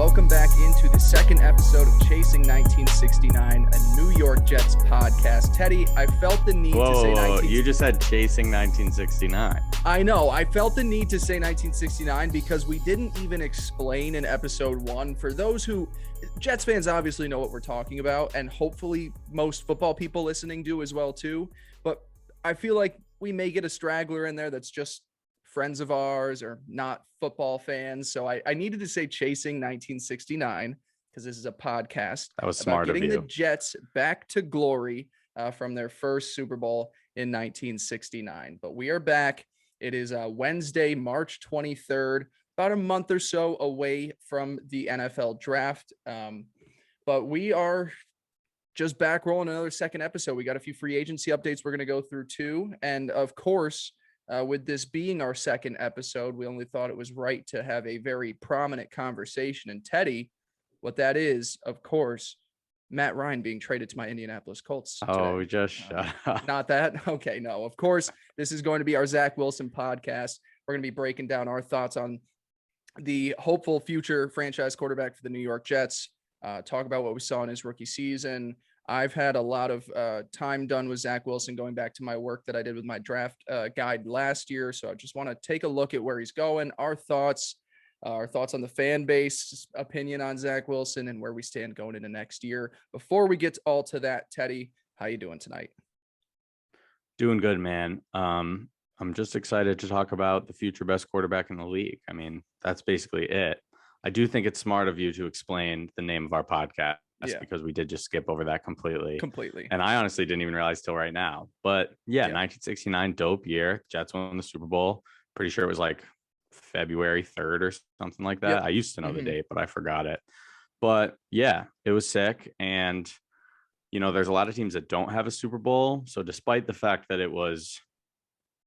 Welcome back into the second episode of Chasing 1969, a New York Jets podcast. Teddy, I felt the need to say 1969. You just said Chasing 1969. I know. I felt the need to say 1969 because we didn't even explain in episode 1. For those who, Jets fans obviously know what we're talking about, and hopefully most football people listening do as well too. But I feel like we may get a straggler in there that's just friends of ours or not football fans. So I needed to say Chasing 1969 because this is a podcast. That was smart about of getting you. the Jets back to glory from their first Super Bowl in 1969. But we are back. It is Wednesday, March 23rd, about a month or so away from the NFL draft. But we are just back rolling another second episode. We got a few free agency updates we're going to go through too. And of course, with this being our second episode, we only thought it was right to have a very prominent conversation. And Teddy, what that is, of course, Matt Ryan being traded to my Indianapolis Colts today. Oh, just shut up. Not that? Okay, no. Of course, this is going to be our Zach Wilson podcast. We're going to be breaking down our thoughts on the hopeful future franchise quarterback for the New York Jets, talk about what we saw in his rookie season. I've had a lot of time done with Zach Wilson going back to my work that I did with my draft guide last year. So I just want to take a look at where he's going, our thoughts on the fan base opinion on Zach Wilson and where we stand going into next year. Before we get all to that, Teddy, how you doing tonight? Doing good, man. I'm just excited to talk about the future best quarterback in the league. I mean, that's basically it. I do think it's smart of you to explain the name of our podcast. Because we did just skip over that completely. And I honestly didn't even realize till right now. But yeah, 1969, dope year. Jets won the Super Bowl. Pretty sure it was like February 3rd or something like that. Yep. I used to know the date, but I forgot it. But yeah, it was sick. And, you know, there's a lot of teams that don't have a Super Bowl. So despite the fact that it was,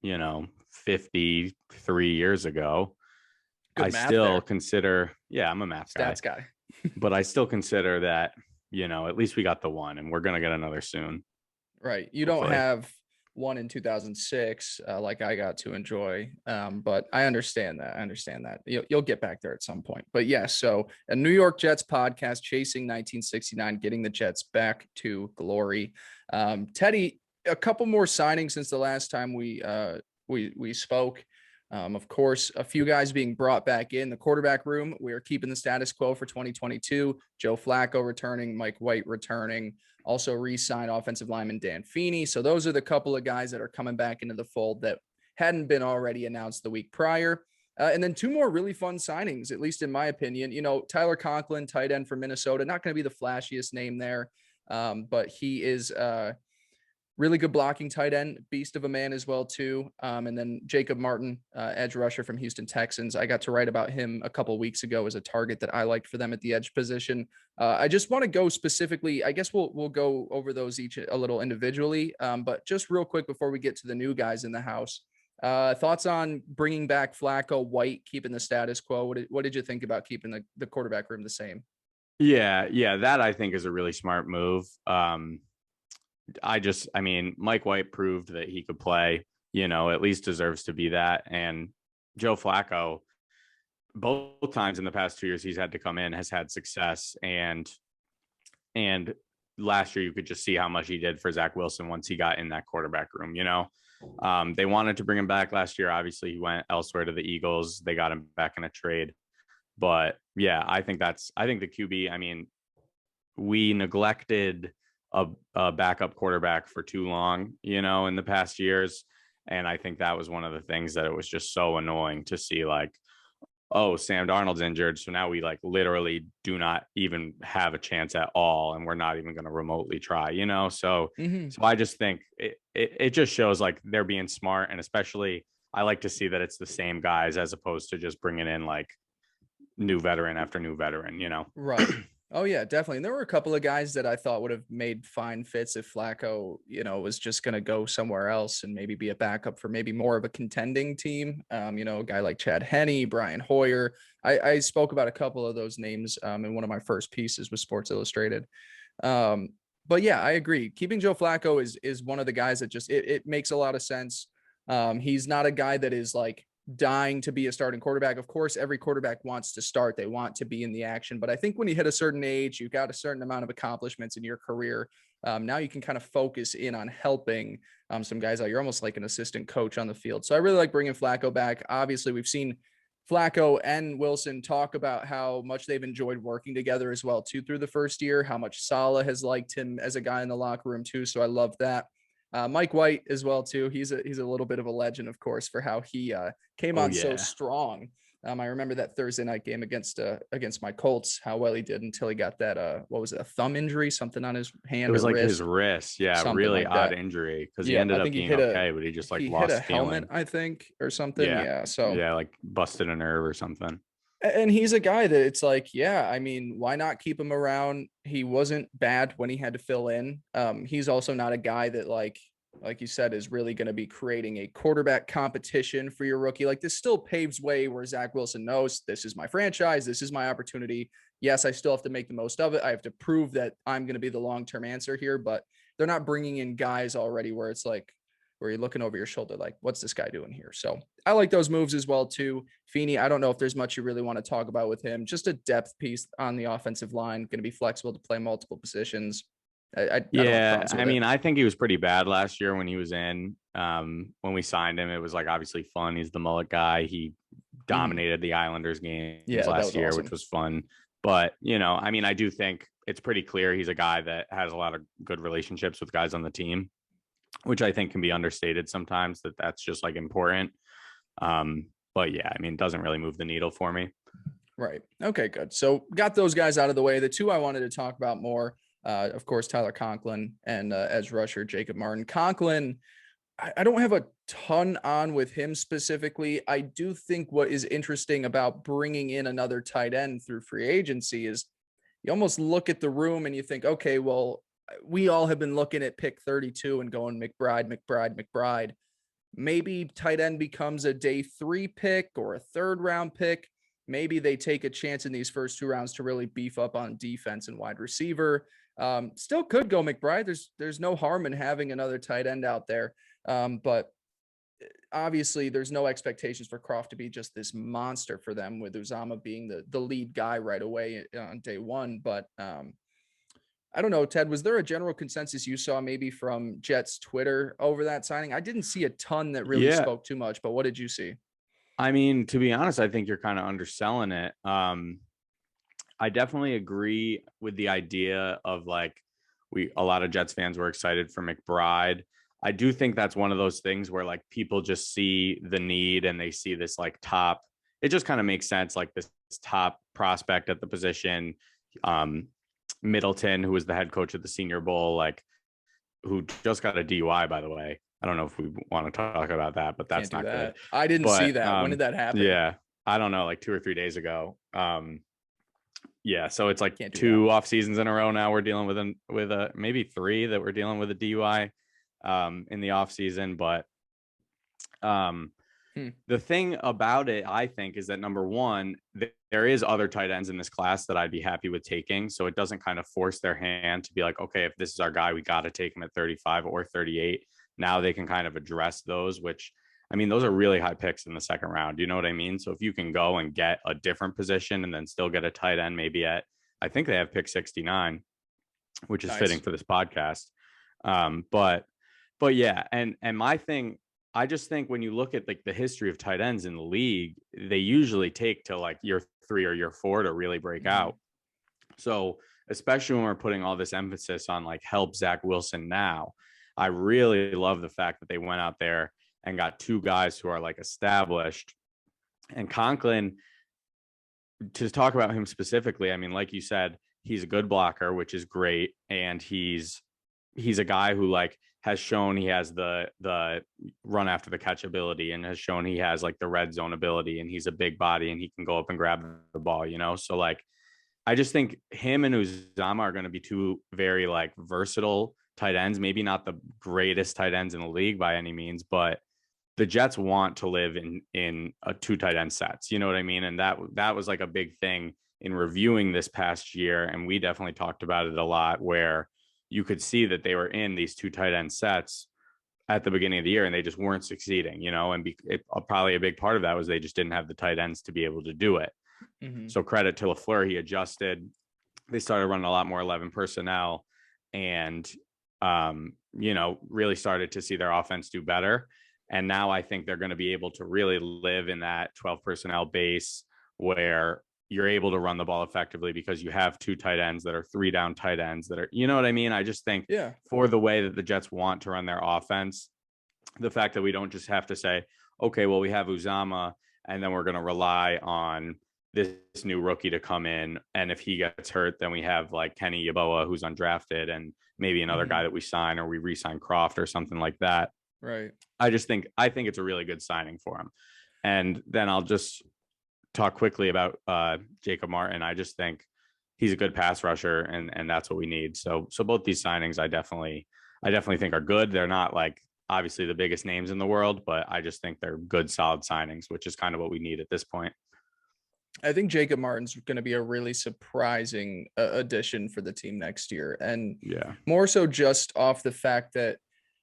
53 years ago, I still consider, I'm a math stats guy. But I still consider that, at least we got the one and we're going to get another soon. Right. You hopefully. Don't have one in 2006 like I got to enjoy. But I understand that. You'll get back there at some point. But yes, so a New York Jets podcast, Chasing 1969, getting the Jets back to glory. Teddy, a couple more signings since the last time we spoke. Of course, a few guys being brought back in the quarterback room. We are keeping the status quo for 2022. Joe Flacco returning, Mike White returning, also re-signed offensive lineman Dan Feeney. So those are the couple of guys that are coming back into the fold that hadn't been already announced the week prior. And then two more really fun signings, at least in my opinion. Tyler Conklin, tight end from Minnesota, not going to be the flashiest name there, but he is really good blocking tight end, beast of a man as well too. And then Jacob Martin, edge rusher from Houston Texans. I got to write about him a couple of weeks ago as a target that I liked for them at the edge position. I just want to go specifically. I guess we'll go over those each a little individually. But just real quick before we get to the new guys in the house, thoughts on bringing back Flacco, White, keeping the status quo. What did you think about keeping the quarterback room the same? Yeah, that I think is a really smart move. Mike White proved that he could play, at least deserves to be that. And Joe Flacco, both times in the past 2 years he's had to come in, has had success. And last year you could just see how much he did for Zach Wilson once he got in that quarterback room. They wanted to bring him back last year. Obviously he went elsewhere to the Eagles. They got him back in a trade. But yeah, I think the QB, we neglected a backup quarterback for too long, in the past years. And I think that was one of the things that it was just so annoying to see, like, oh, Sam Darnold's injured. So now we literally do not even have a chance at all. And we're not even going to remotely try, So I just think it just shows like they're being smart. And especially I like to see that it's the same guys as opposed to just bringing in like new veteran after new veteran, Right. Oh, yeah, definitely. And there were a couple of guys that I thought would have made fine fits if Flacco, was just going to go somewhere else and maybe be a backup for maybe more of a contending team. A guy like Chad Henne, Brian Hoyer. I spoke about a couple of those names in one of my first pieces with Sports Illustrated. But yeah, I agree. Keeping Joe Flacco is one of the guys that just it makes a lot of sense. He's not a guy that is like dying to be a starting quarterback. Of course, every quarterback wants to start. They want to be in the action. But I think when you hit a certain age, you've got a certain amount of accomplishments in your career. Now you can kind of focus in on helping some guys out. You're almost like an assistant coach on the field. So I really like bringing Flacco back. Obviously, we've seen Flacco and Wilson talk about how much they've enjoyed working together as well, too, through the first year, how much Saleh has liked him as a guy in the locker room, too. So I love that. Mike White as well, too. He's a little bit of a legend, of course, for how he came on so strong. I remember that Thursday night game against my Colts, how well he did until he got that, what was it, a thumb injury, something on his hand. It was or like wrist, his wrist. Yeah. Really like odd that. injury because he Yeah, ended I up think being okay, but he just like he hit a lost helmet, feeling. I think, or something. Yeah. Yeah. So Yeah. Like busted a nerve or something. and he's a guy that it's like, yeah, I mean, why not keep him around? He wasn't bad when he had to fill in. He's also not a guy that like you said, is really going to be creating a quarterback competition for your rookie. Like this still paves way where Zach Wilson knows this is my franchise. This is my opportunity. Yes, I still have to make the most of it. I have to prove that I'm going to be the long-term answer here, but they're not bringing in guys already where it's like, where you're looking over your shoulder, like, what's this guy doing here? So I like those moves as well, too. Feeney, I don't know if there's much you really want to talk about with him. Just a depth piece on the offensive line, going to be flexible to play multiple positions. I don't have problems with I it. mean, I think he was pretty bad last year when he was in. When we signed him, it was like obviously fun. He's the mullet guy. He dominated the Islanders games last year, awesome. which was fun. But, I mean, I do think it's pretty clear he's a guy that has a lot of good relationships with guys on the team, which I think can be understated sometimes, that's just like important. But yeah, I mean, it doesn't really move the needle for me. Right. Okay, good. So got those guys out of the way. The two I wanted to talk about more, of course, Tyler Conklin and edge rusher Jacob Martin. Conklin, I don't have a ton on with him specifically. I do think what is interesting about bringing in another tight end through free agency is you almost look at the room and you think, okay, well, we all have been looking at pick 32 and going McBride. Maybe tight end becomes a day 3 pick or a 3rd round pick. Maybe they take a chance in these first 2 rounds to really beef up on defense and wide receiver. Still could go McBride. There's no harm in having another tight end out there. But obviously there's no expectations for Croft to be just this monster for them, with Uzama being the lead guy right away on day 1. But I don't know, Ted, was there a general consensus you saw maybe from Jets Twitter over that signing? I didn't see a ton that really spoke too much, but what did you see? I mean, to be honest, I think you're kind of underselling it. I definitely agree with the idea of like a lot of Jets fans were excited for McBride. I do think that's one of those things where like people just see the need and they see this like top, it just kind of makes sense. Like this top prospect at the position, Middleton, who was the head coach of the Senior Bowl, like who just got a DUI, by the way. I don't know if we want to talk about that, but that's not good. I didn't see that. When did that happen? Yeah, I don't know, like 2 or 3 days ago. Yeah, so it's like 2 off seasons in a row now we're dealing with a maybe 3 that we're dealing with a DUI in the off season. But the thing about it, I think, is that number one, there is other tight ends in this class that I'd be happy with taking. So it doesn't kind of force their hand to be like, okay, if this is our guy, we got to take him at 35 or 38. Now they can kind of address those, which, I mean, those are really high picks in the 2nd round. You know what I mean? So if you can go and get a different position and then still get a tight end, maybe I think they have pick 69, which is fitting for this podcast. But yeah. And my thing, I just think when you look at like the history of tight ends in the league, they usually take to like year 3 or year 4 to really break out. So especially when we're putting all this emphasis on like help Zach Wilson now, I really love the fact that they went out there and got 2 guys who are like established. And Conklin, to talk about him specifically, I mean, like you said, he's a good blocker, which is great. And he's a guy who like has shown he has the run after the catch ability and has shown he has like the red zone ability, and he's a big body and he can go up and grab the ball, So like, I just think him and Uzama are going to be 2 very like versatile tight ends, maybe not the greatest tight ends in the league by any means, but the Jets want to live in a 2 tight end sets. You know what I mean? And that was like a big thing in reviewing this past year. And we definitely talked about it a lot, where you could see that they were in these 2 tight end sets at the beginning of the year and they just weren't succeeding, and probably a big part of that was they just didn't have the tight ends to be able to do it. Mm-hmm. So credit to LaFleur, he adjusted. They started running a lot more 11 personnel and, really started to see their offense do better. And now I think they're going to be able to really live in that 12 personnel base where you're able to run the ball effectively because you have two tight ends that are 3 down tight ends that are, you know what I mean? I just think for the way that the Jets want to run their offense, the fact that we don't just have to say, okay, well, we have Uzama and then we're going to rely on this new rookie to come in. And if he gets hurt, then we have like Kenny Yeboah, who's undrafted, and maybe another guy that we sign or we re-sign Croft or something like that. Right. I think it's a really good signing for him. And then I'll just talk quickly about Jacob Martin. I just think he's a good pass rusher, and that's what we need. So both these signings, I definitely think are good. They're not like obviously the biggest names in the world, but I just think they're good, solid signings, which is kind of what we need at this point. I think Jacob Martin's going to be a really surprising addition for the team next year. And more so just off the fact that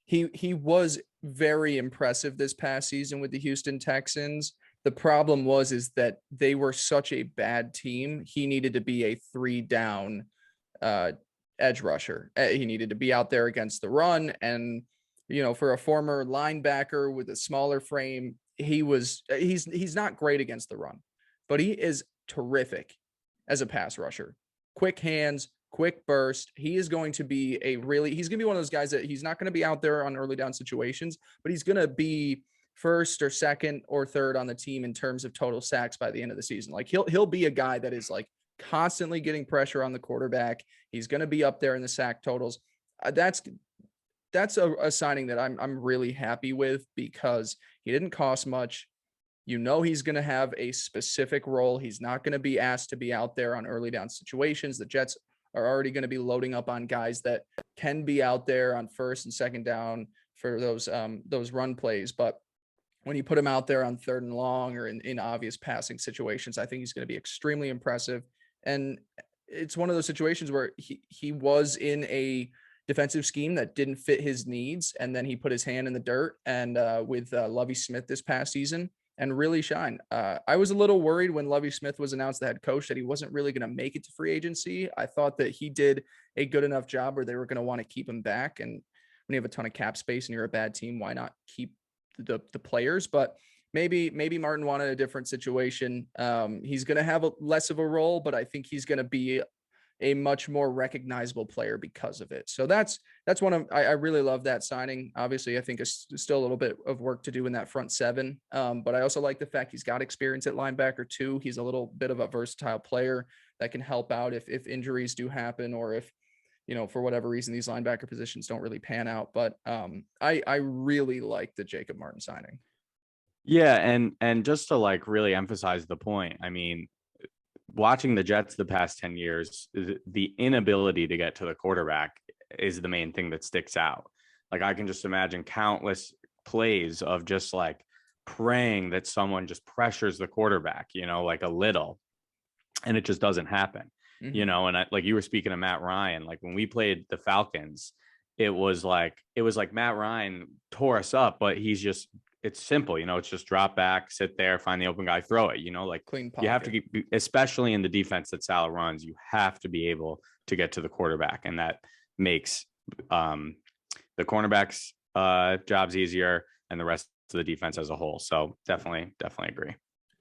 he was very impressive this past season with the Houston Texans. The problem is that they were such a bad team. He needed to be a 3-down edge rusher. He needed to be out there against the run. And, for a former linebacker with a smaller frame, he's not great against the run, but he is terrific as a pass rusher. Quick hands, quick burst. He's going to be one of those guys that he's not going to be out there on early down situations, but he's going to be first or second or third on the team in terms of total sacks by the end of the season. Like he'll be a guy that is like constantly getting pressure on the quarterback. He's going to be up there in the sack totals. That's a signing that I'm really happy with because he didn't cost much. He's going to have a specific role. He's not going to be asked to be out there on early down situations. The Jets are already going to be loading up on guys that can be out there on first and second down for those run plays. But when you put him out there on 3rd and long or in obvious passing situations, I think he's going to be extremely impressive. And it's one of those situations where he was in a defensive scheme that didn't fit his needs. And then he put his hand in the dirt and with Lovie Smith this past season and really shine. I was a little worried when Lovie Smith was announced the head coach that he wasn't really going to make it to free agency. I thought that he did a good enough job where they were going to want to keep him back. And when you have a ton of cap space and you're a bad team, why not keep the players? But maybe Martin wanted a different situation. He's going to have less of a role, but I think he's going to be a much more recognizable player because of it. So that's I really love that signing. Obviously, I think it's still a little bit of work to do in that front seven. But I also like the fact he's got experience at linebacker too. He's a little bit of a versatile player that can help out if injuries do happen or if, for whatever reason, these linebacker positions don't really pan out. But I really like the Jacob Martin signing. Yeah. And just to like really emphasize the point, I mean, watching the Jets the past 10 years, the inability to get to the quarterback is the main thing that sticks out. Like I can just imagine countless plays of just like praying that someone just pressures the quarterback, like a little, and it just doesn't happen, and like you were speaking of Matt Ryan, like when we played the Falcons, it was like Matt Ryan tore us up, but it's simple, it's just drop back, sit there, find the open guy, throw it, like clean pocket. You have to keep, especially in the defense that Salah runs, you have to be able to get to the quarterback. And that makes the cornerbacks jobs easier and the rest of the defense as a whole. So definitely agree.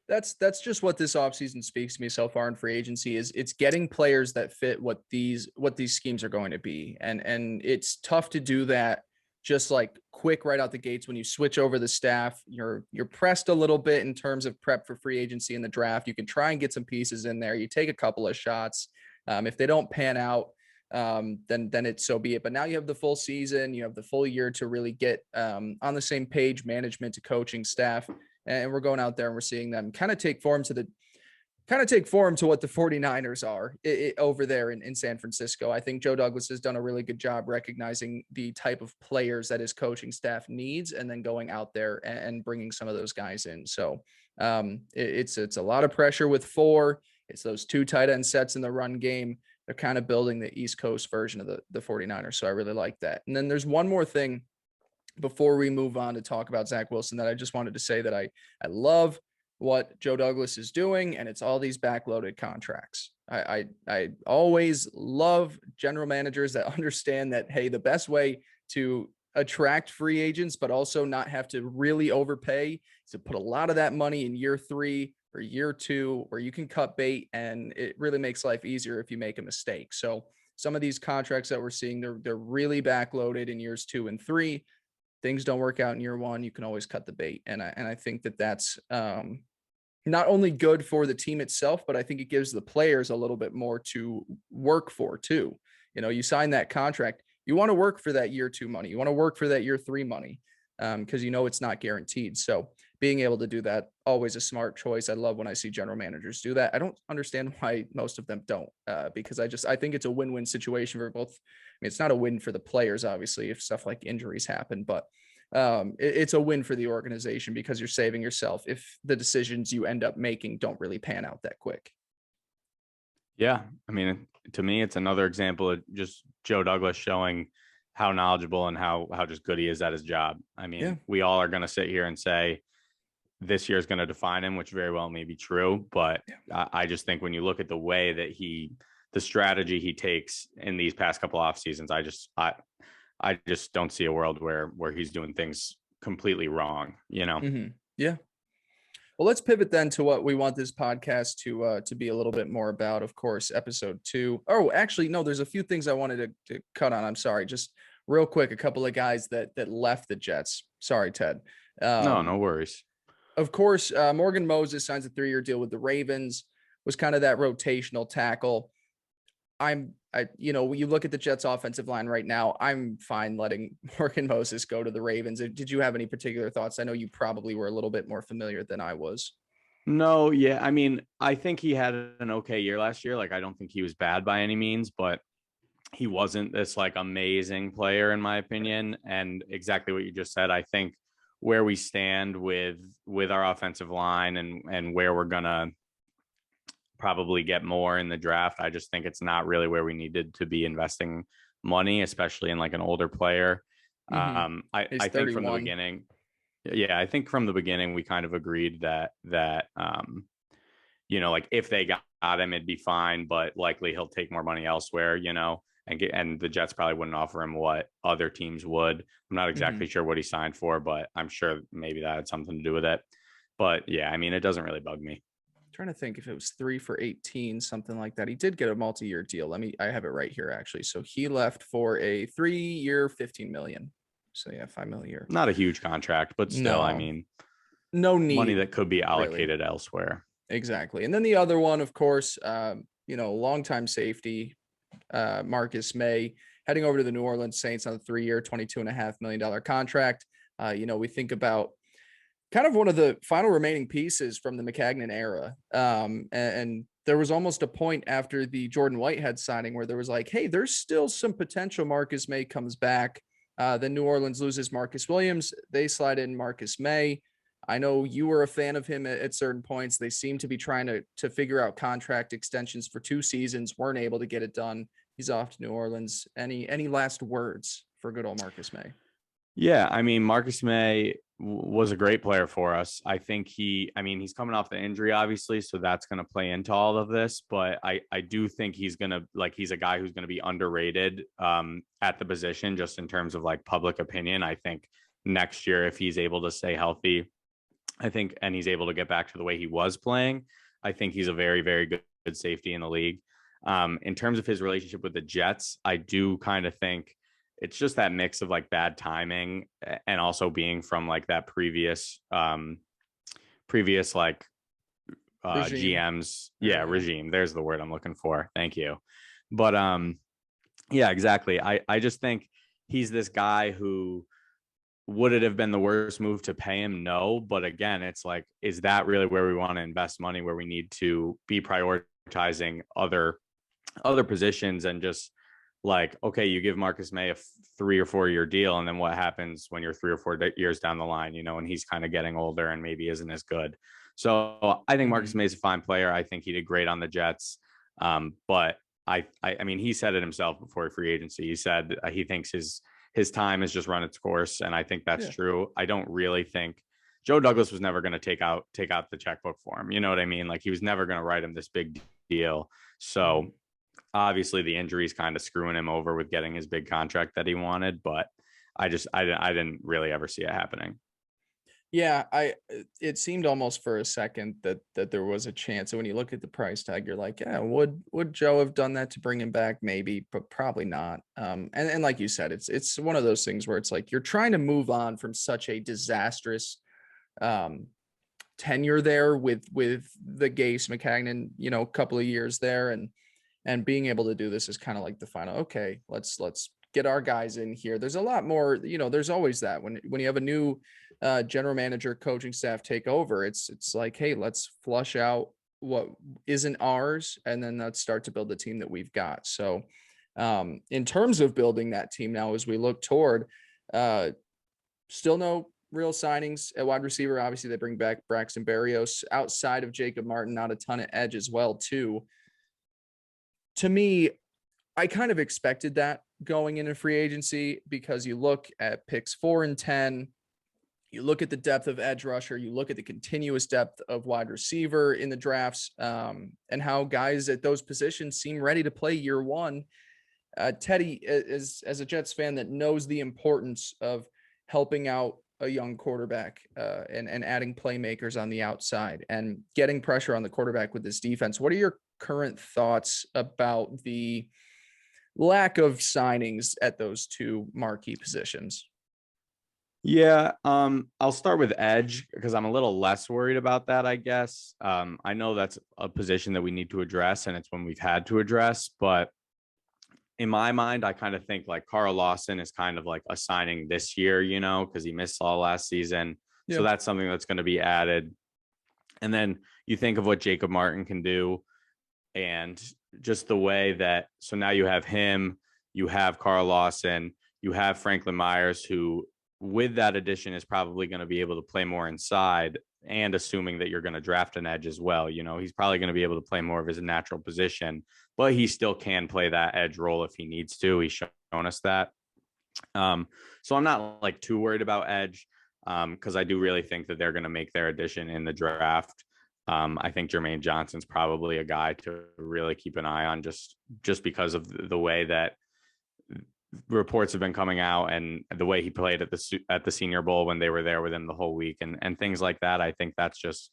That's just what this offseason speaks to me so far in free agency is it's getting players that fit what these schemes are going to be. And it's tough to do that just like quick right out the gates. When you switch over the staff, you're pressed a little bit in terms of prep for free agency in the draft. You can try and get some pieces in there. You take a couple of shots. If they don't pan out, then it's so be it. But now you have the full season, you have the full year to really get on the same page, management to coaching staff. And we're going out there and we're seeing them kind of take form to what the 49ers are over there in San Francisco. I think Joe Douglas has done a really good job recognizing the type of players that his coaching staff needs and then going out there and bringing some of those guys in. So it's a lot of pressure with 4. It's those 2 tight end sets in the run game. They're kind of building the East Coast version of the 49ers. So I really like that. And then there's one more thing before we move on to talk about Zach Wilson, that I just wanted to say that I love what Joe Douglas is doing, and it's all these backloaded contracts. I always love general managers that understand that, hey, the best way to attract free agents, but also not have to really overpay, is to put a lot of that money in year 3 or year 2, where you can cut bait, and it really makes life easier if you make a mistake. So some of these contracts that we're seeing, they're really backloaded in years 2 and 3. Things don't work out in year 1, you can always cut the bait. And I think that that's not only good for the team itself, but I think it gives the players a little bit more to work for too. You know, you sign that contract, you want to work for that year 2 money. You want to work for that year 3 money, because you know it's not guaranteed. So being able to do that, always a smart choice. I love when I see general managers do that. I don't understand why most of them don't, because I think it's a win-win situation for both. I mean, it's not a win for the players, obviously, if stuff like injuries happen, but it's a win for the organization, because you're saving yourself if the decisions you end up making don't really pan out that quick. Yeah, I mean, to me, it's another example of just Joe Douglas showing how knowledgeable and how just good he is at his job. I mean, Yeah. we all are going to sit here and say this year is going to define him, which very well may be true. But I just think when you look at the way that the strategy he takes in these past couple off seasons, I just don't see a world where he's doing things completely wrong, you know? Yeah. Well, let's pivot then to what we want this podcast to be a little bit more about. Of course, episode 2. Oh, actually, no, there's a few things I wanted to cut on. I'm sorry, just real quick, a couple of guys that left the Jets. Sorry, Ted. No, no worries. Of course, Morgan Moses signs a 3-year deal with the Ravens. Was kind of that rotational tackle. You know, when you look at the Jets offensive line right now, I'm fine letting Morgan Moses go to the Ravens. Did you have any particular thoughts? I know you probably were a little bit more familiar than I was. No, yeah. I mean, I think he had an okay year last year. Like, I don't think he was bad by any means, but he wasn't this like amazing player, in my opinion. And exactly what you just said, I think where we stand with our offensive line and where we're gonna probably get more in the draft, I just think it's not really where we needed to be investing money, especially in like an older player. He's I think from the 31. beginning, yeah, I think from the beginning we kind of agreed that you know, like if they got him, it'd be fine, but likely he'll take more money elsewhere, you know, and the Jets probably wouldn't offer him what other teams would. I'm not exactly sure what he signed for, but I'm sure maybe that had something to do with it. But yeah, I mean, it doesn't really bug me. Trying to think if it was 3 for 18, something like that. He did get a multi-year deal. I have it right here actually. So he left for a 3-year, 15 million. So yeah, 5 million a year. Not a huge contract, but still, I No, mean, no money need, that could be really. allocated elsewhere. Exactly. And then the other one, of course, you know, longtime safety, Marcus May, heading over to the New Orleans Saints on a 3-year, $22.5 million contract. You know, we think about kind of one of the final remaining pieces from the McCagnon era. And there was almost a point after the Jordan Whitehead signing where there was like, hey, there's still some potential Marcus May comes back. Then New Orleans loses Marcus Williams. They slide in Marcus May. I know you were a fan of him at certain points. They seem to be trying to figure out contract extensions for 2 seasons, weren't able to get it done. He's off to New Orleans. Any last words for good old Marcus May? Yeah, I mean, Marcus May was a great player for us. I think I mean, he's coming off the injury, obviously, so that's going to play into all of this. But I do think he's going to, like, he's a guy who's going to be underrated at the position, just in terms of like public opinion. I think next year, if he's able to stay healthy, I think, and he's able to get back to the way he was playing, I think he's a very, very good safety in the league. In terms of his relationship with the Jets, I do kind of think it's just that mix of like bad timing and also being from like that previous like Regime. GMs. Yeah, regime. There's the word I'm looking for. Thank you. But yeah, exactly. I just think he's this guy who, would it have been the worst move to pay him? No. But again, it's like, is that really where we want to invest money, where we need to be prioritizing other positions and just like, okay, you give Marcus May a 3 or 4 year deal. And then what happens when you're 3 or 4 years down the line, you know, and he's kind of getting older and maybe isn't as good. So I think Marcus May is a fine player. I think he did great on the Jets. But I mean, he said it himself before free agency. He said he thinks his time has just run its course. And I think that's Yeah. true. I don't really think Joe Douglas was never going to take out the checkbook for him. You know what I mean? Like he was never going to write him this big deal. So obviously the injuries kind of screwing him over with getting his big contract that he wanted, but I didn't really ever see it happening. Yeah, it seemed almost for a second that there was a chance. And when you look at the price tag, you're like, yeah, would Joe have done that to bring him back? Maybe, but probably not. And like you said, it's one of those things where it's like you're trying to move on from such a disastrous um tenure there with the Gase McCagnon, couple of years there, and being able to do this is kind of like the final. Okay, let's get our guys in here. There's a lot more. There's always that when you have a new general manager, coaching staff take over. It's like, hey, let's flush out what isn't ours, and then let's start to build the team that we've got. So, in terms of building that team now, as we look toward, still no real signings at wide receiver. Obviously, they bring back Braxton Berrios. Outside of Jacob Martin, not a ton of edge as well, too. To me, I kind of expected that going into free agency because you look at picks 4 and 10, you look at the depth of edge rusher, you look at the continuous depth of wide receiver in the drafts, and how guys at those positions seem ready to play year one. Teddy, as a Jets fan that knows the importance of helping out a young quarterback and adding playmakers on the outside and getting pressure on the quarterback with this defense, what are your current thoughts about the lack of signings at those two marquee positions? Yeah, I'll start with edge because I'm a little less worried about that, I guess. I know that's a position that we need to address, and it's one we've had to address, but in my mind, I kind of think like Carl Lawson is kind of like a signing this year, because he missed all last season. So Yeah. that's something that's going to be added. And then you think of what Jacob Martin can do and just the way that, so now you have him, you have Carl Lawson, you have Franklin Myers, who with that addition is probably going to be able to play more inside, and assuming that you're going to draft an edge as well, he's probably going to be able to play more of his natural position, but he still can play that edge role if he needs to. He's shown us that. So I'm not like too worried about edge because I do really think that they're going to make their addition in the draft. I think Jermaine Johnson's probably a guy to really keep an eye on just because of the way that reports have been coming out and the way he played at the Senior Bowl when they were there with him the whole week and things like that. I think that's just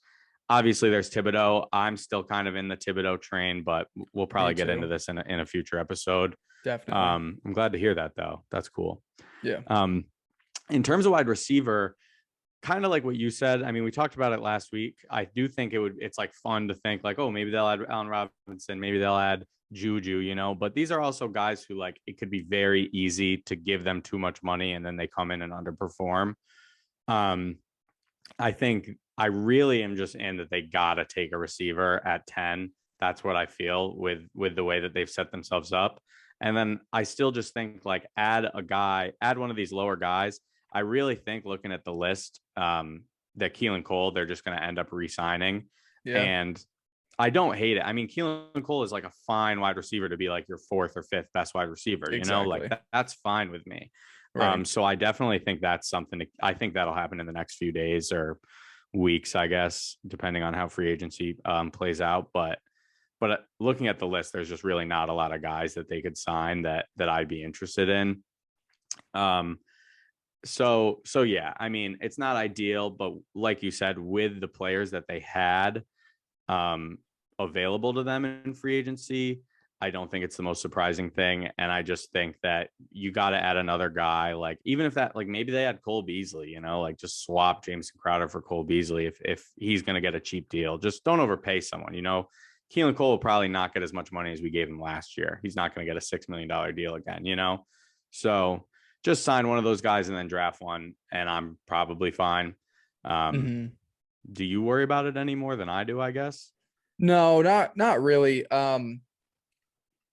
obviously there's Thibodeau. I'm still kind of in the Thibodeau train, but we'll probably get into this in a future episode. Definitely. I'm glad to hear that though. That's cool. Yeah. In terms of wide receiver, kind of like what you said. I mean, we talked about it last week. I do think it's like fun to think like, oh, maybe they'll add Allen Robinson, maybe they'll add Juju, but these are also guys who like it could be very easy to give them too much money and then they come in and underperform. I think I really am just in that they gotta take a receiver at 10. That's what I feel with the way that they've set themselves up. And then I still just think like add one of these lower guys. I really think looking at the list, that Keelan Cole, they're just going to end up re-signing. Yeah. And I don't hate it. I mean, Keelan Cole is like a fine wide receiver to be like your 4th or 5th best wide receiver, Exactly. like that's fine with me. Right. So I definitely think that's something I think that'll happen in the next few days or weeks, I guess, depending on how free agency plays out. But looking at the list, there's just really not a lot of guys that they could sign that I'd be interested in. So yeah, I mean, it's not ideal, but like you said, with the players that they had available to them in free agency, I don't think it's the most surprising thing. And I just think that you got to add another guy, like even if that, like maybe they had Cole Beasley, like just swap Jameson Crowder for Cole Beasley if he's going to get a cheap deal. Just don't overpay someone, Keelan Cole will probably not get as much money as we gave him last year. He's not going to get a $6 million deal again, So just sign one of those guys and then draft one, and I'm probably fine. Do you worry about it any more than I do, I guess? No, not really.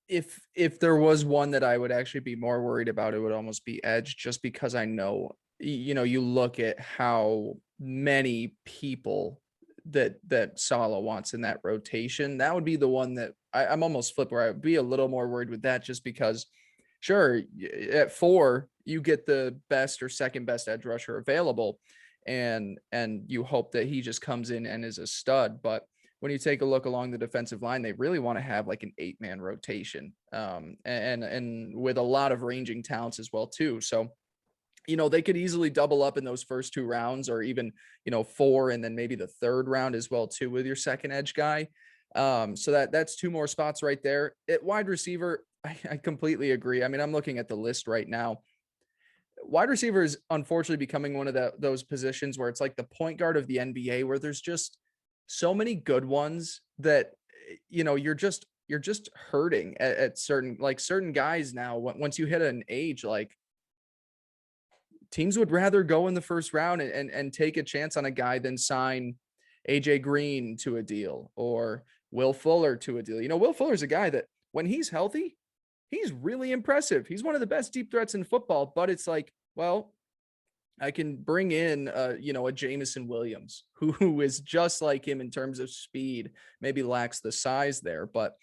If there was one that I would actually be more worried about, it would almost be edge, just because I know, you look at how many people that Saleh wants in that rotation. That would be the one that I'm almost flipped where I would be a little more worried with that, just because Sure, at 4, you get the best or second best edge rusher available, and you hope that he just comes in and is a stud. But when you take a look along the defensive line, they really want to have like an 8-man rotation, and with a lot of ranging talents as well too. So they could easily double up in those first 2 rounds, or even 4, and then maybe the 3rd round as well too with your second edge guy. So that's 2 more spots right there. At wide receiver, I completely agree. I mean, I'm looking at the list right now. Wide receiver is unfortunately becoming one of those positions where it's like the point guard of the NBA, where there's just so many good ones that you're just hurting at certain guys now. Once you hit an age, like, teams would rather go in the first round and take a chance on a guy than sign AJ Green to a deal, or Will Fuller to a deal. Will Fuller's a guy that when he's healthy, he's really impressive. He's one of the best deep threats in football, but it's like, well, I can bring in a Jamison Williams who is just like him in terms of speed, maybe lacks the size there, but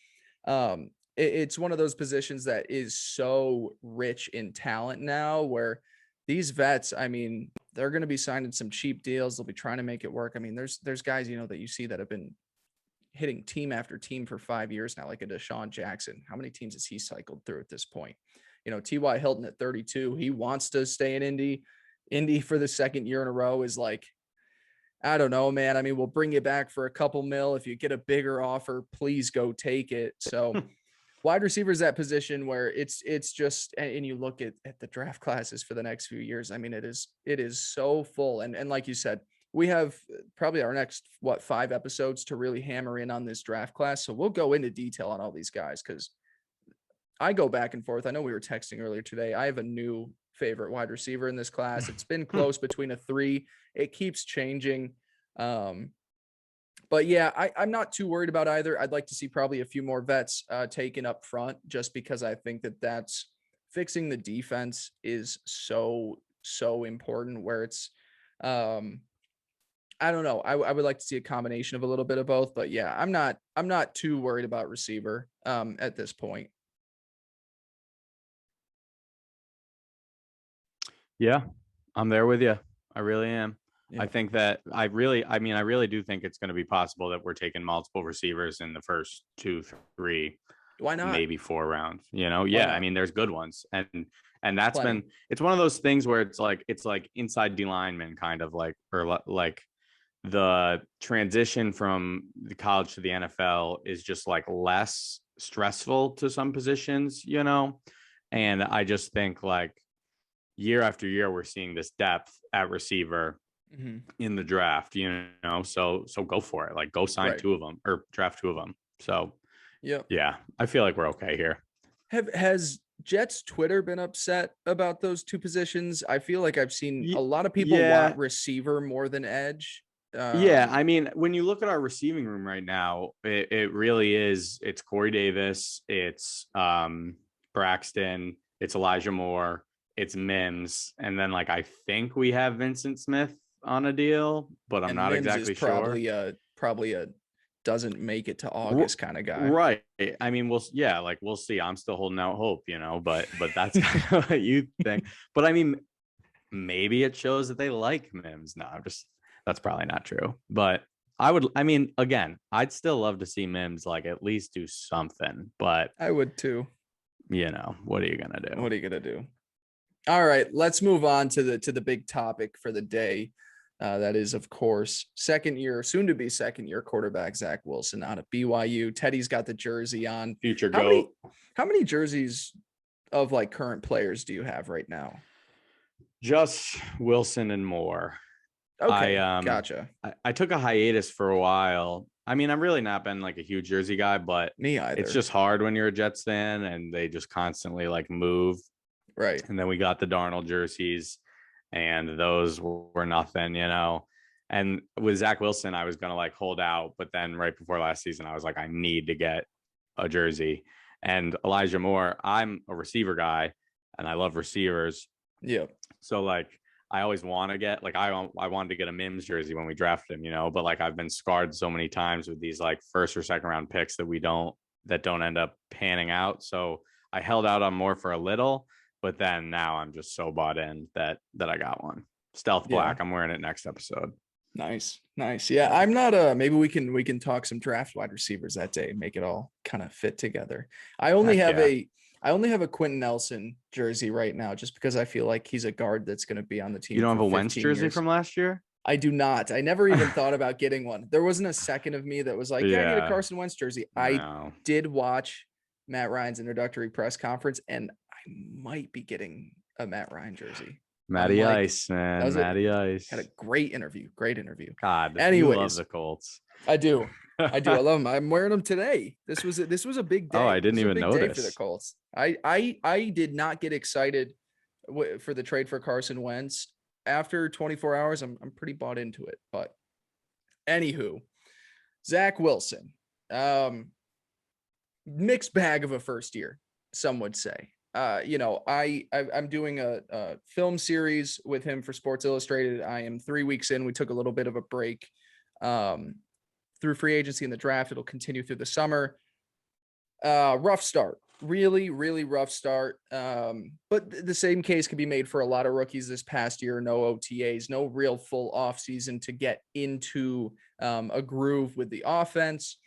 it's one of those positions that is so rich in talent now, where these vets, I mean, they're going to be signing some cheap deals. They'll be trying to make it work. I mean, there's guys, that you see that have been hitting team after team for 5 years now, like a Deshaun Jackson. How many teams has he cycled through at this point? T.Y. Hilton at 32, he wants to stay in Indy. Indy for the 2nd year in a row is like, I don't know, man. I mean, we'll bring you back for a couple mil. If you get a bigger offer, please go take it. So wide receiver is that position where it's just, and you look at the draft classes for the next few years. I mean, it is so full. And like you said, we have probably our next 5 episodes to really hammer in on this draft class. So we'll go into detail on all these guys, because I go back and forth. I know we were texting earlier today. I have a new favorite wide receiver in this class. It's been close between a 3. It keeps changing. But yeah, I'm not too worried about either. I'd like to see probably a few more vets taken up front, just because I think that's fixing the defense is so important, where it's I don't know. I would like to see a combination of a little bit of both, but yeah, I'm not too worried about receiver at this point. Yeah, I'm there with you. I really am. Yeah. I think that I really do think it's going to be possible that we're taking multiple receivers in the first 2, 3, Why not? maybe 4 rounds. Yeah, I mean, there's good ones, and that's Plenty. it's one of those things where it's like inside D lineman kind of like, or like the transition from the college to the NFL is just like less stressful to some positions, and I just think like year after year we're seeing this depth at receiver in the draft, so go for it. Like, go sign 2 of them, or draft 2 of them. So yeah, I feel like we're okay here. Has Jets Twitter been upset about those 2 positions? I feel like I've seen a lot of people want receiver more than edge. Yeah, I mean, when you look at our receiving room right now, it really is. It's Corey Davis, it's Braxton, it's Elijah Moore, it's Mims, and then like I think we have Vincent Smith on a deal, but I'm not Mims exactly is sure. Probably a doesn't make it to August kind of guy. Right. I mean, we'll see. I'm still holding out hope, but that's kind of what you think. But I mean, maybe it shows that they like Mims. No, that's probably not true. But again, I'd still love to see Mims like at least do something. But I would too. What are you gonna do? What are you gonna do? All right, let's move on to the big topic for the day. That is, of course, soon to be second year quarterback Zach Wilson out of BYU. Teddy's got the jersey on. Future GOAT. How many jerseys of like current players do you have right now? Just Wilson and Moore. Okay, gotcha. I took a hiatus for a while. I mean, I've really not been like a huge jersey guy, but me either. It's just hard when you're a Jets fan and they just constantly like move. Right. And then we got the Darnold jerseys, and those were nothing, And with Zach Wilson, I was going to like hold out. But then right before last season, I was like, I need to get a jersey. And Elijah Moore, I'm a receiver guy and I love receivers. Yeah. So like, I always want to get like, I wanted to get a Mims jersey when we drafted him, but like I've been scarred so many times with these like first or second round picks that don't end up panning out. So I held out on more for a little, but then now I'm just so bought in that I got one. Stealth Yeah. black. I'm wearing it next episode. Nice. Nice. Yeah. I'm not maybe we can talk some draft wide receivers that day and make it all kind of fit together. I only Heck have yeah. a Quentin Nelson jersey right now just because I feel like he's a guard that's going to be on the You team don't for have a Wentz 15 jersey years. from last year? I do not. I never even thought about getting one. There wasn't a second of me that was like, yeah, I need a Yeah. Carson Wentz jersey. I No. did watch Matt Ryan's introductory press conference and I might be getting a Matt Ryan jersey. I'm Matty like, Ice, that man. was a Matty had a Ice. great interview. Great interview. God, you love Anyways, the Colts. I do. I do. I love them. I'm wearing them today. This was a big Oh, day. I This didn't was a even big day for the notice. Colts. I did not get excited for the trade for Carson Wentz. After 24 hours, I'm pretty bought into it. But anywho, Zach Wilson, mixed bag of a first year, some would say. I'm doing a film series with him for Sports Illustrated. I am 3 weeks in. We took a little bit of a break through free agency and the draft. It'll continue through the summer. Rough start, really, really rough start. But the same case can be made for a lot of rookies this past year. No OTAs, no real full off season to get into a groove with the offense.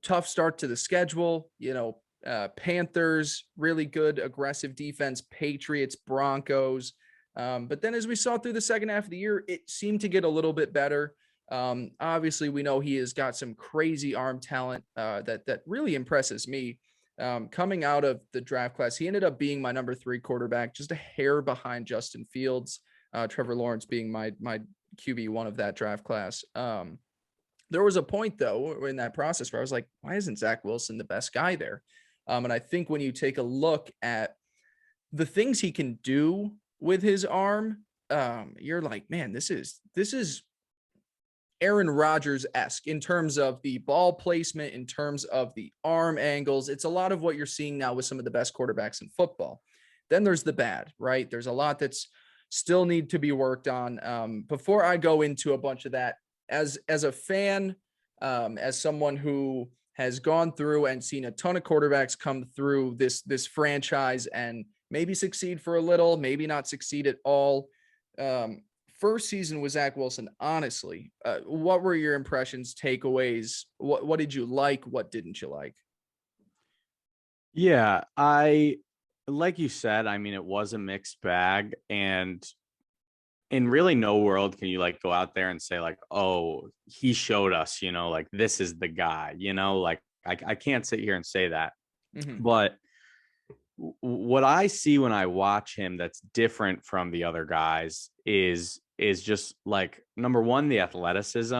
Tough start to the schedule. Panthers, really good aggressive defense. Patriots, Broncos. But then as we saw through the second half of the year, it seemed to get a little bit better. Obviously, we know he has got some crazy arm talent that really impresses me. Coming out of the draft class, he ended up being my number 3 quarterback, just a hair behind Justin Fields. Trevor Lawrence being my QB1 of that draft class. There was a point though in that process where I was like, why isn't Zach Wilson the best guy there? And I think when you take a look at the things he can do with his arm, you're like, man, this is Aaron Rodgers-esque in terms of the ball placement, in terms of the arm angles. It's a lot of what you're seeing now with some of the best quarterbacks in football. Then there's the bad, right? There's a lot that's still need to be worked on. Before I go into a bunch of that, as a fan, as someone who has gone through and seen a ton of quarterbacks come through this franchise and maybe succeed for a little, maybe not succeed at all. First season with Zach Wilson, honestly, what were your impressions, takeaways? What did you like? What didn't you like? Yeah, like you said, I mean, it was a mixed bag, and in really no world can you like go out there and say like, oh, he showed us, like this is the guy, like I can't sit here and say that. Mm-hmm. But what I see when I watch him that's different from the other guys is just like, number one, the athleticism.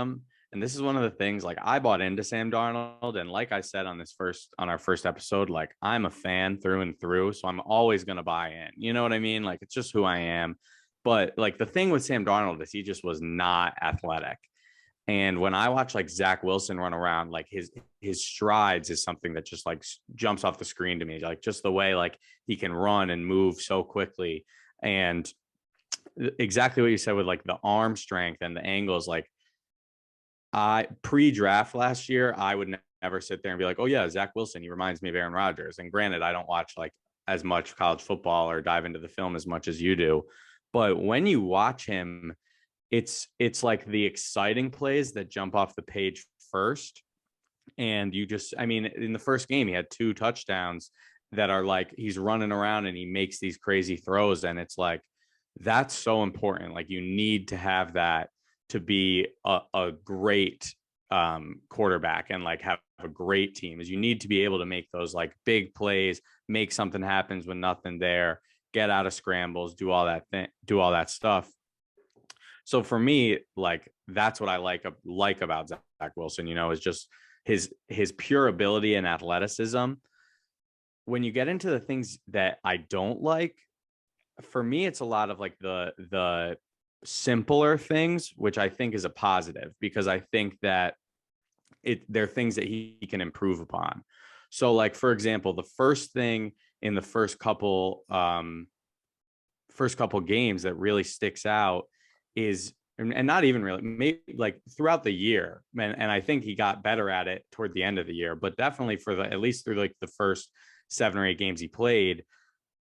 And this is one of the things, like, I bought into Sam Darnold, and like I said on our first episode, like, I'm a fan through and through, so I'm always going to buy in. You know what I mean? Like, it's just who I am. But like, the thing with Sam Darnold is he just was not athletic. And when I watch like Zach Wilson run around, like his strides is something that just like jumps off the screen to me. Like, just the way like he can run and move so quickly. And exactly what you said with like the arm strength and the angles. Like, I pre-draft last year, I would never sit there and be like, oh yeah, Zach Wilson, he reminds me of Aaron Rodgers. And granted, I don't watch like as much college football or dive into the film as much as you do. But when you watch him, it's like the exciting plays that jump off the page first. And I mean, in the first game, he had 2 touchdowns that are like, he's running around and he makes these crazy throws. And it's like, that's so important. Like, you need to have that to be a great quarterback and like have a great team, is you need to be able to make those like big plays, make something happens when nothing there, get out of scrambles, do all that stuff. So for me, like, that's what I like about Zach Wilson, is just his pure ability and athleticism. When you get into the things that I don't like, for me, it's a lot of like the simpler things, which I think is a positive, because I think that they're things that he can improve upon. So like, for example, the first thing in the first couple games that really sticks out is and not even really, maybe like throughout the year. And I think he got better at it toward the end of the year, but definitely for the, at least through like the first 7 or 8 games he played,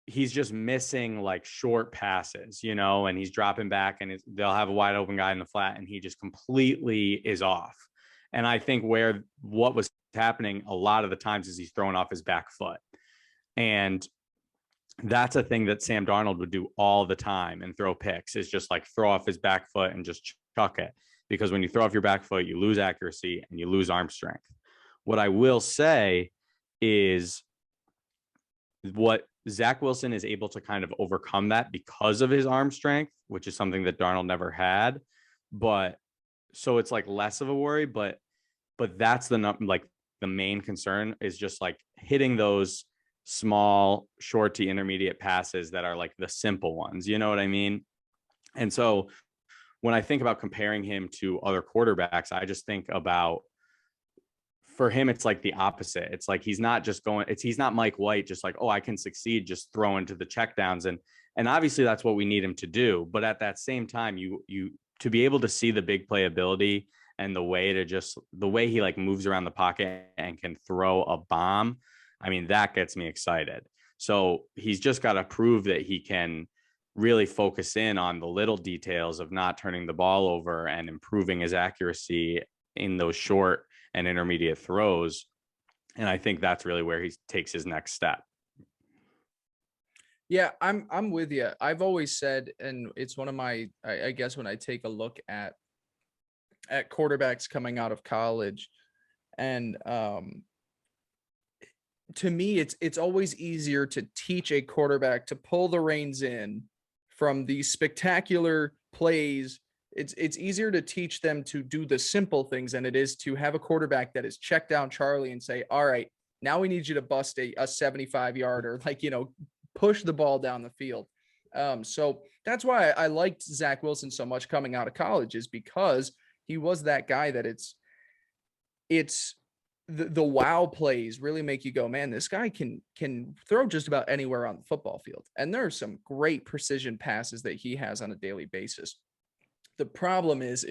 he's just missing like short passes, and he's dropping back and they'll have a wide open guy in the flat and he just completely is off. And I think what was happening a lot of the times is he's throwing off his back foot. And that's a thing that Sam Darnold would do all the time and throw picks, is just like throw off his back foot and just chuck it. Because when you throw off your back foot, you lose accuracy and you lose arm strength. What I will say is what Zach Wilson is able to kind of overcome that because of his arm strength, which is something that Darnold never had. But so it's like less of a worry, but that's like the main concern is just like hitting those small, short to intermediate passes that are like the simple ones. You know what I mean? And so when I think about comparing him to other quarterbacks, I just think about, for him, it's like the opposite. It's like he's not Mike White, just like, oh, I can succeed just throwing to the checkdowns. And obviously that's what we need him to do. But at that same time, you to be able to see the big playability and the way he like moves around the pocket and can throw a bomb, I mean, that gets me excited. So he's just got to prove that he can really focus in on the little details of not turning the ball over and improving his accuracy in those short and intermediate throws. And I think that's really where he takes his next step. Yeah, I'm with you. I've always said, and it's one of my, I guess when I take a look at quarterbacks coming out of college, and to me, it's always easier to teach a quarterback to pull the reins in from these spectacular plays. It's easier to teach them to do the simple things than it is to have a quarterback that is check down Charlie and say, all right, now we need you to bust a 75-yarder, like, push the ball down the field. So that's why I liked Zach Wilson so much coming out of college, is because he was that guy that it's the wow plays really make you go, man, this guy can throw just about anywhere on the football field. And there are some great precision passes that he has on a daily basis. The problem is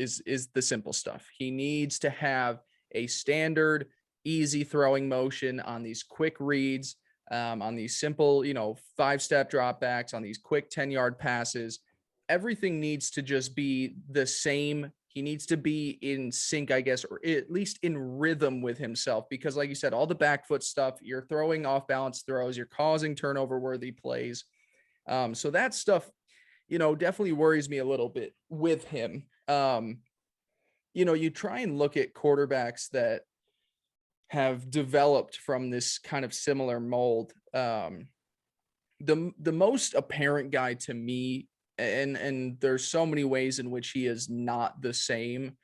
the simple stuff. He needs to have a standard, easy throwing motion on these quick reads, on these simple, 5-step dropbacks, on these quick 10-yard passes. Everything needs to just be the same. He needs to be in sync, I guess, or at least in rhythm with himself, because like you said, all the back foot stuff, you're throwing off balance throws, you're causing turnover worthy plays. So that stuff, definitely worries me a little bit with him. You try and look at quarterbacks that have developed from this kind of similar mold. The most apparent guy to me, and there's so many ways in which he is not the same,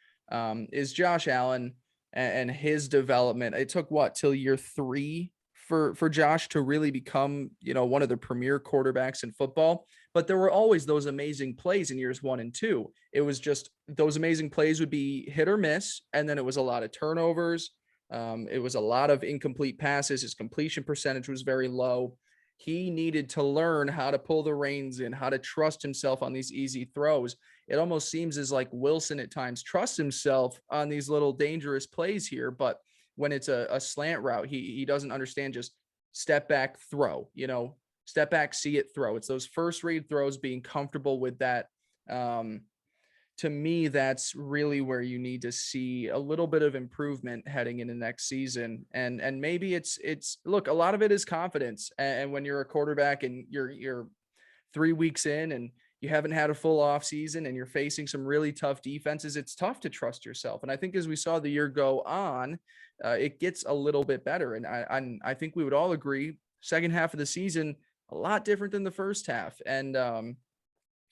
is Josh Allen and his development. It took till year 3 for Josh to really become, one of the premier quarterbacks in football. But there were always those amazing plays in years 1 and 2. It was just those amazing plays would be hit or miss, and then it was a lot of turnovers. It was a lot of incomplete passes. His completion percentage was very low. He needed to learn how to pull the reins in, how to trust himself on these easy throws. It almost seems as like Wilson at times trusts himself on these little dangerous plays here, but when it's a slant route, he doesn't understand just step back, throw, step back, see it, throw. It's those first read throws, being comfortable with that. To me, that's really where you need to see a little bit of improvement heading into next season. And maybe it's look, a lot of it is confidence. And when you're a quarterback and you're 3 weeks in and you haven't had a full off season and you're facing some really tough defenses, it's tough to trust yourself. And I think as we saw the year go on, it gets a little bit better. And I think we would all agree, second half of the season, a lot different than the first half. And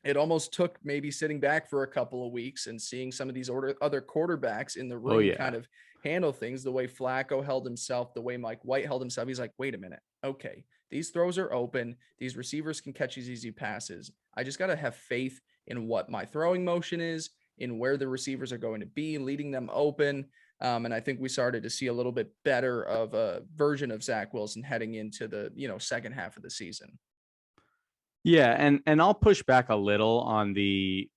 it almost took maybe sitting back for a couple of weeks and seeing some of these other quarterbacks in the room kind of handle things, the way Flacco held himself, the way Mike White held himself. He's like, wait a minute. Okay, these throws are open. These receivers can catch these easy passes. I just got to have faith in what my throwing motion is, in where the receivers are going to be, leading them open. And I think we started to see a little bit better of a version of Zach Wilson heading into the, second half of the season. Yeah, and I'll push back a little on the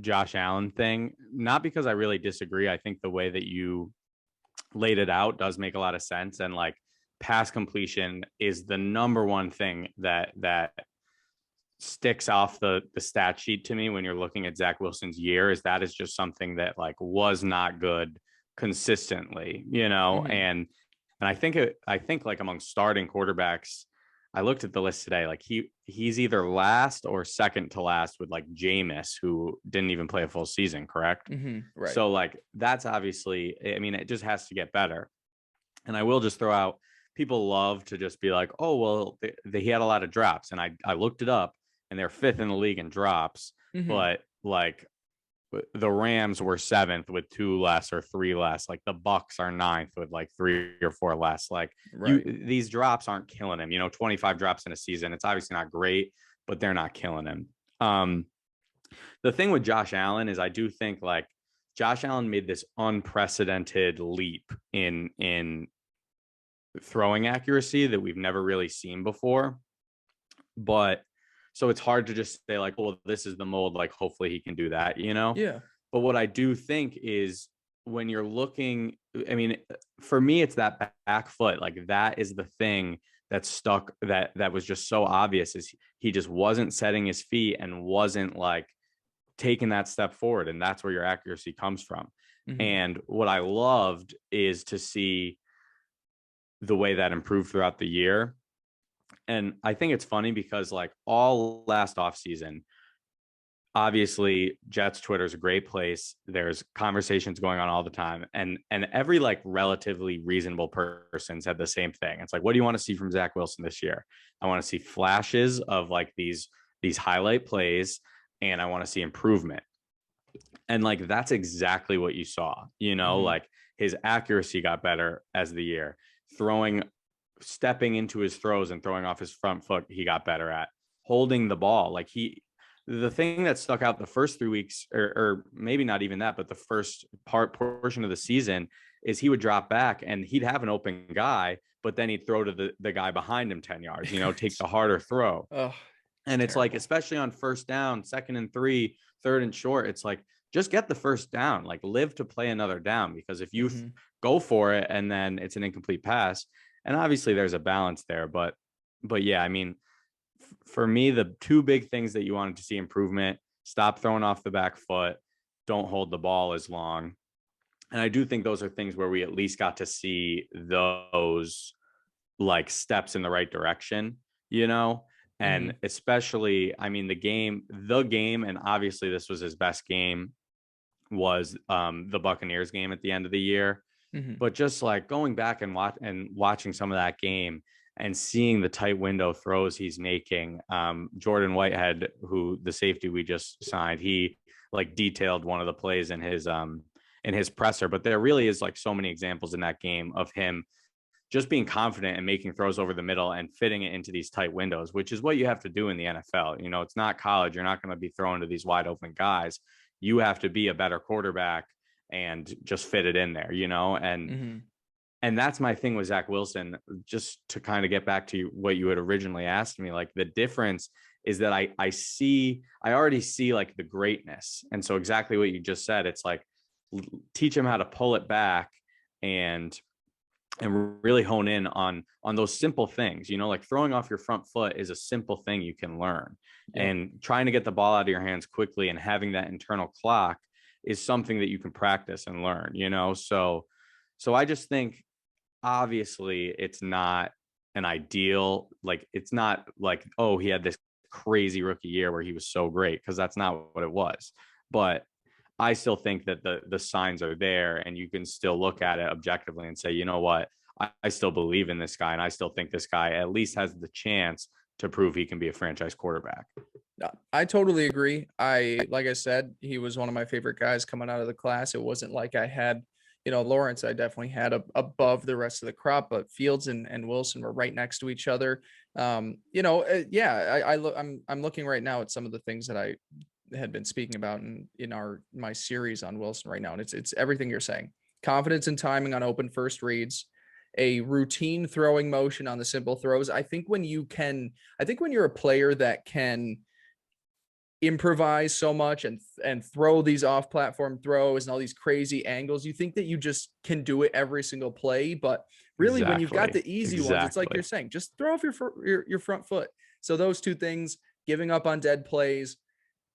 Josh Allen thing, not because I really disagree. I think the way that you laid it out does make a lot of sense. And like pass completion is the number one thing that sticks off the stat sheet to me when you're looking at Zach Wilson's year, is that is just something that like was not good consistently, you know. Mhm. And I think like among starting quarterbacks, I looked at the list today, like he's either last or second to last with like Jameis, who didn't even play a full season, correct? Right. So like that's obviously, I mean, it just has to get better. And I will just throw out, people love to just be like, oh, well, he had a lot of drops. And I looked it up and they're fifth in the league in drops. Mhm. But like the Rams were seventh with two less or three less. Like the Bucks are ninth with like three or four less. Like Right. these drops aren't killing him. You know, 25 drops in a season. It's obviously not great, but they're not killing him. The thing with Josh Allen is I do think like Josh Allen made this unprecedented leap in throwing accuracy that we've never really seen before. But so it's hard to just say like, well, this is the mold, like hopefully he can do that, you know. Yeah. But what I do think is when you're looking, I mean, for me it's that back foot, like that is the thing that stuck, that was just so obvious, is he just wasn't setting his feet and wasn't like taking that step forward, and that's where your accuracy comes from. Mhm. And what I loved is to see the way that improved throughout the year. And I think it's funny because like all last offseason, obviously Jets Twitter is a great place. There's conversations going on all the time. And every like relatively reasonable person said the same thing. It's like, what do you want to see from Zach Wilson this year? I want to see flashes of like these highlight plays, and I want to see improvement. And like that's exactly what you saw, you know, Mhm. like his accuracy got better as the year, throwing, stepping into his throws and throwing off his front foot, he got better at holding the ball. Like the thing that stuck out the first 3 weeks, or maybe not even that, but the first portion of the season, is he would drop back and he'd have an open guy, but then he'd throw to the guy behind him 10 yards, you know, take the harder throw. Oh, And it's like, terrible. especially on first down, second and three, third and short, it's like, just get the first down, like live to play another down. Because if you Mhm. go for it and then it's an incomplete pass, and obviously there's a balance there, but yeah, I mean, for me, the two big things that you wanted to see improvement: stop throwing off the back foot, don't hold the ball as long. And I do think those are things where we at least got to see those like steps in the right direction, you know. And Mhm. especially, I mean, the game, and obviously this was his best game, was the Buccaneers game at the end of the year. Mhm. But just like going back and watching some of that game and seeing the tight window throws he's making. Jordan Whitehead, who the safety we just signed, he like detailed one of the plays in his presser. But there really is like so many examples in that game of him just being confident and making throws over the middle and fitting it into these tight windows, which is what you have to do in the NFL. You know, it's not college. You're not going to be thrown to these wide open guys. You have to be a better quarterback and just fit it in there, you know. Mhm. And that's my thing with Zach Wilson. Just to kind of get back to what you had originally asked me, like the difference is that I already see like the greatness. And so exactly what you just said, it's like teach him how to pull it back and really hone in on those simple things, you know, like throwing off your front foot is a simple thing you can learn. Yep. And trying to get the ball out of your hands quickly and having that internal clock is something that you can practice and learn, you know. So I just think obviously it's not an ideal, like it's not like, oh, he had this crazy rookie year where he was so great, because that's not what it was. But I still think that the signs are there, and you can still look at it objectively and say, you know what, I still believe in this guy, and I still think this guy at least has the chance to prove he can be a franchise quarterback. I totally agree. Like I said, he was one of my favorite guys coming out of the class. It wasn't like I had, Lawrence, I definitely had above the rest of the crop, but Fields and Wilson were right next to each other. Yeah, I'm looking right now at some of the things that I had been speaking about in my series on Wilson right now. And it's everything you're saying. Confidence and timing on open first reads, a routine throwing motion on the simple throws. I think when you're a player that can improvise so much and throw these off platform throws and all these crazy angles. You think that you just can do it every single play, but really when you've got Exactly. the easy ones, it's like Exactly. you're saying, just throw off your front foot. So those two things, giving up on dead plays,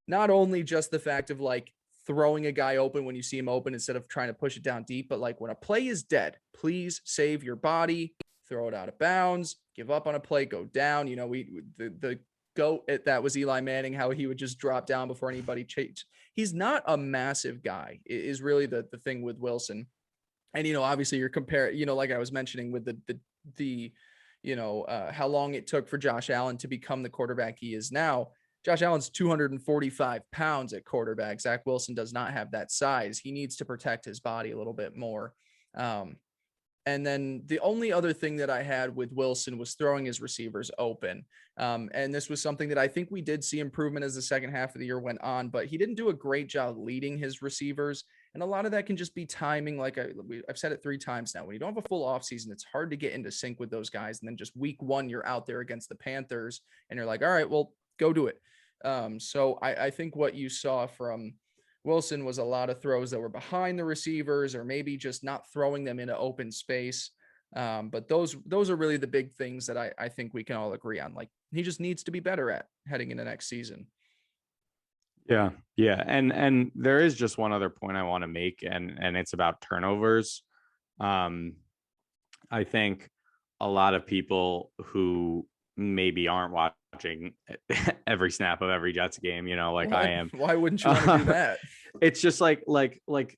not only just the fact of like throwing a guy open when you see him open instead of trying to push it down deep, but like when a play is dead, please save your body, throw it out of bounds, give up on a play, go down. You know, the goat that was Eli Manning, how he would just drop down before anybody chased. He's not a massive guy, is really the thing with Wilson. And, you know, obviously you're comparing, you know, like I was mentioning with the how long it took for Josh Allen to become the quarterback he is now. Josh Allen's 245 pounds at quarterback. Zach Wilson does not have that size. He needs to protect his body a little bit more. And then the only other thing that I had with Wilson was throwing his receivers open. And this was something that I think we did see improvement as the second half of the year went on, but he didn't do a great job leading his receivers. And a lot of that can just be timing. Like I've said it 3 times now, when you don't have a full offseason, it's hard to get into sync with those guys. And then just week 1, you're out there against the Panthers and you're like, all right, well, go do it. So I think what you saw from Wilson was a lot of throws that were behind the receivers or maybe just not throwing them into open space. But those are really the big things that I think we can all agree on. Like he just needs to be better at heading into next season. Yeah. Yeah. And there is just one other point I want to make, and it's about turnovers. I think a lot of people who maybe aren't watching every snap of every Jets game, you know, like I am. Why wouldn't you want to do that? It's just like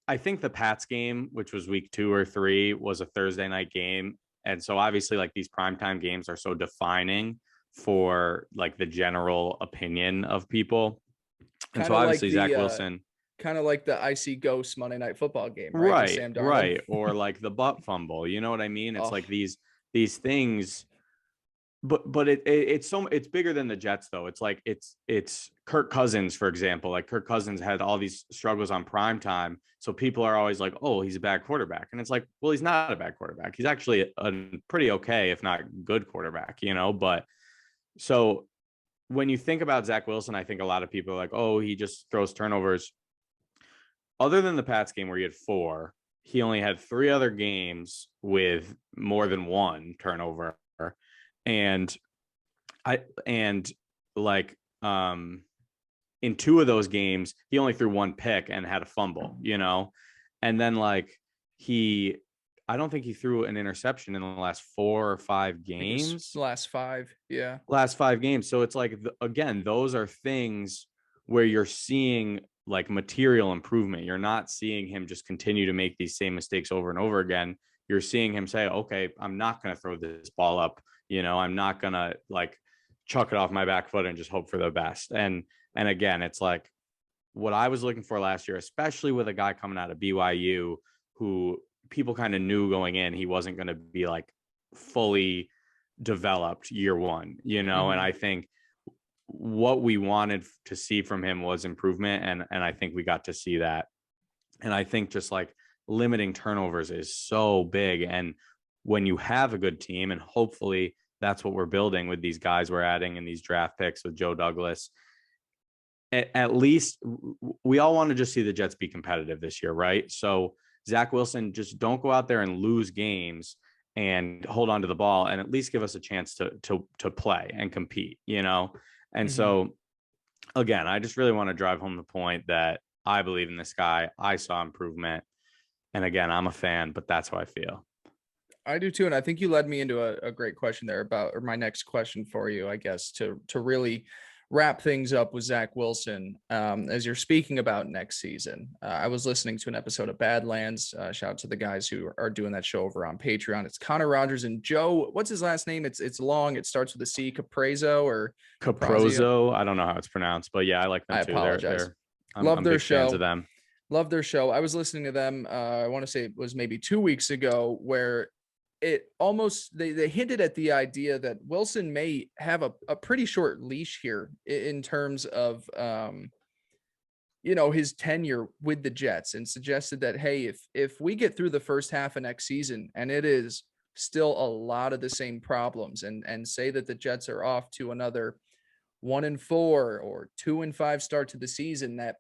I think the Pats game, which was week 2 or 3, was a Thursday night game. And so obviously like these primetime games are so defining for like the general opinion of people. And so obviously like Zach Wilson, kind of like the icy ghost Monday Night Football game, right? Right, Sam Darnold. right. Or like the butt fumble, you know what I mean? It's like these things, but it's bigger than the Jets though. It's like it's Kirk Cousins, for example. Like Kirk Cousins had all these struggles on prime time, so people are always like, "Oh, he's a bad quarterback," and it's like, well, he's not a bad quarterback. He's actually a pretty okay, if not good quarterback, you know. But so when you think about Zach Wilson, I think a lot of people are like, "Oh, he just throws turnovers." Other than the Pats game where he had 4, he only had 3 other games with more than 1 turnover. And like in 2 of those games, he only threw 1 pick and had a fumble, you know? And then like I don't think he threw an interception in the last 4 or 5 games. Last 5. Yeah. Last 5 games. So it's like, again, those are things where you're seeing like material improvement. You're not seeing him just continue to make these same mistakes over and over again. You're seeing him say, okay, I'm not going to throw this ball up. You know, I'm not going to like chuck it off my back foot and just hope for the best. And again, it's like what I was looking for last year, especially with a guy coming out of BYU who people kind of knew going in, he wasn't going to be like fully developed year 1, you know? Mm-hmm. And I think what we wanted to see from him was improvement. And I think we got to see that. And I think just like limiting turnovers is so big. And when you have a good team, and hopefully that's what we're building with these guys we're adding in these draft picks with Joe Douglas, at least we all want to just see the Jets be competitive this year, right? So Zach Wilson, just don't go out there and lose games and hold on to the ball, and at least give us a chance to play and compete, you know? And so, again, I just really want to drive home the point that I believe in this guy. I saw improvement. And again, I'm a fan, but that's how I feel. I do too. And I think you led me into a great question there about, or my next question for you, I guess, to really wrap things up with Zach Wilson. As you're speaking about next season, I was listening to an episode of Badlands. Shout out to the guys who are doing that show over on Patreon. It's Connor Rogers and Joe. What's his last name? It's long. It starts with a C. Caprezzo or Caprozzo. I don't know how it's pronounced, but yeah, I like them I too. Apologize. I'm their show. Fans of them. Love their show. I was listening to them. I want to say it was maybe 2 weeks ago, where it almost they hinted at the idea that Wilson may have a pretty short leash here in terms of his tenure with the Jets, and suggested that, hey, if we get through the first half of next season and it is still a lot of the same problems, and say that the Jets are off to another 1-4 or 2-5 start to the season, that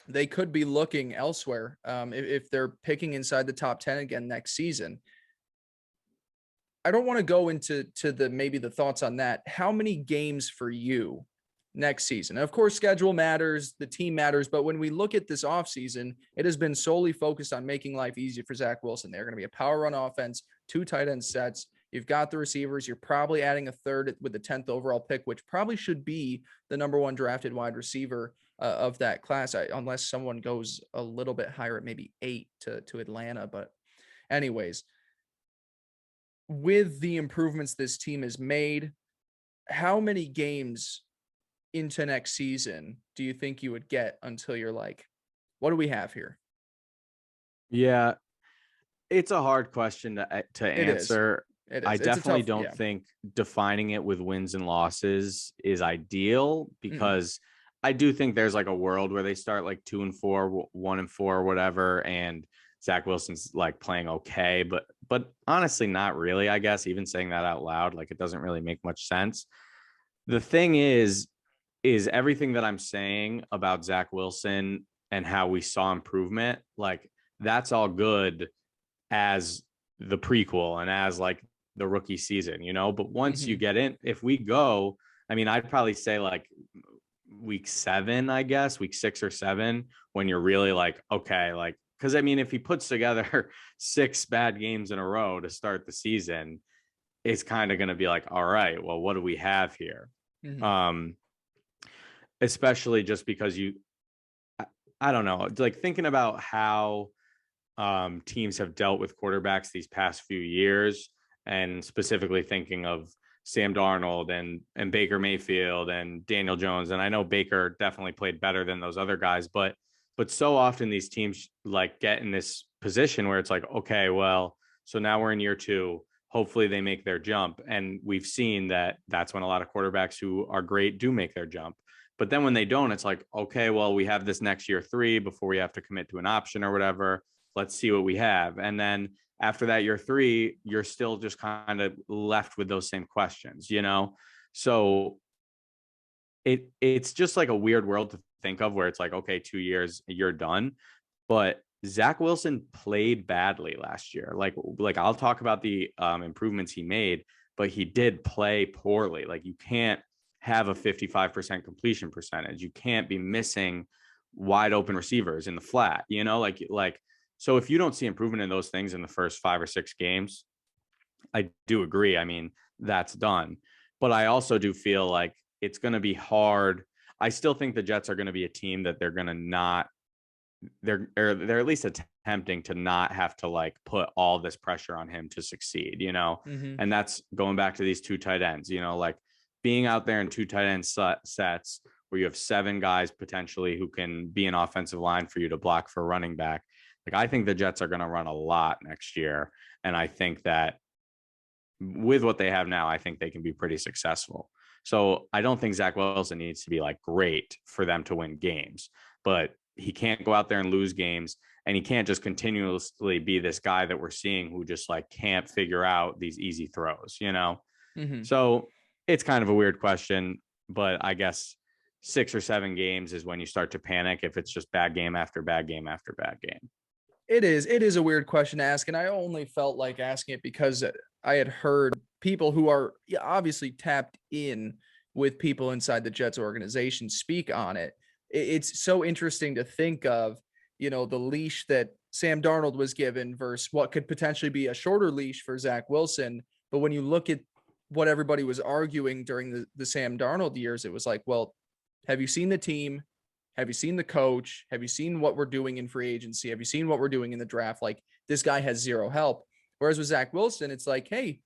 they could be looking elsewhere if they're picking inside the top 10 again next season. I don't want to go into maybe the thoughts on that. How many games for you next season? Of course, schedule matters, the team matters, but when we look at this offseason, it has been solely focused on making life easier for Zach Wilson. They're going to be a power run offense, 2 tight end sets. You've got the receivers. You're probably adding a third with the 10th overall pick, which probably should be the number 1 drafted wide receiver of that class, unless someone goes a little bit higher at maybe 8 to Atlanta. But anyways, with the improvements this team has made, how many games into next season do you think you would get until you're like, what do we have here? Yeah, it's a hard question to answer. It is. I It's definitely don't think defining it with wins and losses is ideal, because I do think there's like a world where they start like 2-4, 1-4, whatever, and Zach Wilson's like playing okay, but honestly, not really. I guess even saying that out loud, like it doesn't really make much sense. The thing is everything that I'm saying about Zach Wilson and how we saw improvement, like that's all good as the prequel and as like the rookie season, but once you get in, if we go, I mean, I'd probably say like week 7, I guess week 6 or 7, when you're really like, okay, like, because I mean, if he puts together 6 bad games in a row to start the season, it's kind of going to be like, all right, well, what do we have here? Especially just because I don't know, like thinking about how teams have dealt with quarterbacks these past few years, and specifically thinking of Sam Darnold and Baker Mayfield and Daniel Jones. And I know Baker definitely played better than those other guys, but so often these teams like get in this position where it's like, okay, well, so now we're in year 2. Hopefully they make their jump. And we've seen that that's when a lot of quarterbacks who are great do make their jump. But then when they don't, it's like, okay, well, we have this next year 3 before we have to commit to an option or whatever. Let's see what we have. And then after that year 3, you're still just kind of left with those same questions, So it's just like a weird world to think of, where it's like, okay, 2 years, you're done. But Zach Wilson played badly last year. Like I'll talk about the improvements he made, but he did play poorly. Like you can't have a 55% completion percentage. You can't be missing wide open receivers in the flat, like, so if you don't see improvement in those things in the first 5 or 6 games, I do agree. I mean, that's done. But I also do feel like it's going to be hard. I still think the Jets are going to be a team that they're going to not, they're at least attempting to not have to like put all this pressure on him to succeed, and that's going back to these 2 tight ends, like being out there in 2 tight end sets where you have 7 guys potentially who can be an offensive line for you to block for a running back. Like, I think the Jets are going to run a lot next year. And I think that with what they have now, I think they can be pretty successful. So I don't think Zach Wilson needs to be like great for them to win games, but he can't go out there and lose games. And he can't just continuously be this guy that we're seeing who just like can't figure out these easy throws, So it's kind of a weird question, but I guess 6 or 7 games is when you start to panic if it's just bad game after bad game after bad game. It is a weird question to ask, and I only felt like asking it because I had heard people who are obviously tapped in with people inside the Jets organization speak on it. It's so interesting to think of, the leash that Sam Darnold was given versus what could potentially be a shorter leash for Zach Wilson. But when you look at what everybody was arguing during the Sam Darnold years, it was like, well, have you seen the team? Have you seen the coach? Have you seen what we're doing in free agency? Have you seen what we're doing in the draft? Like, this guy has zero help. Whereas with Zach Wilson, it's like, hey,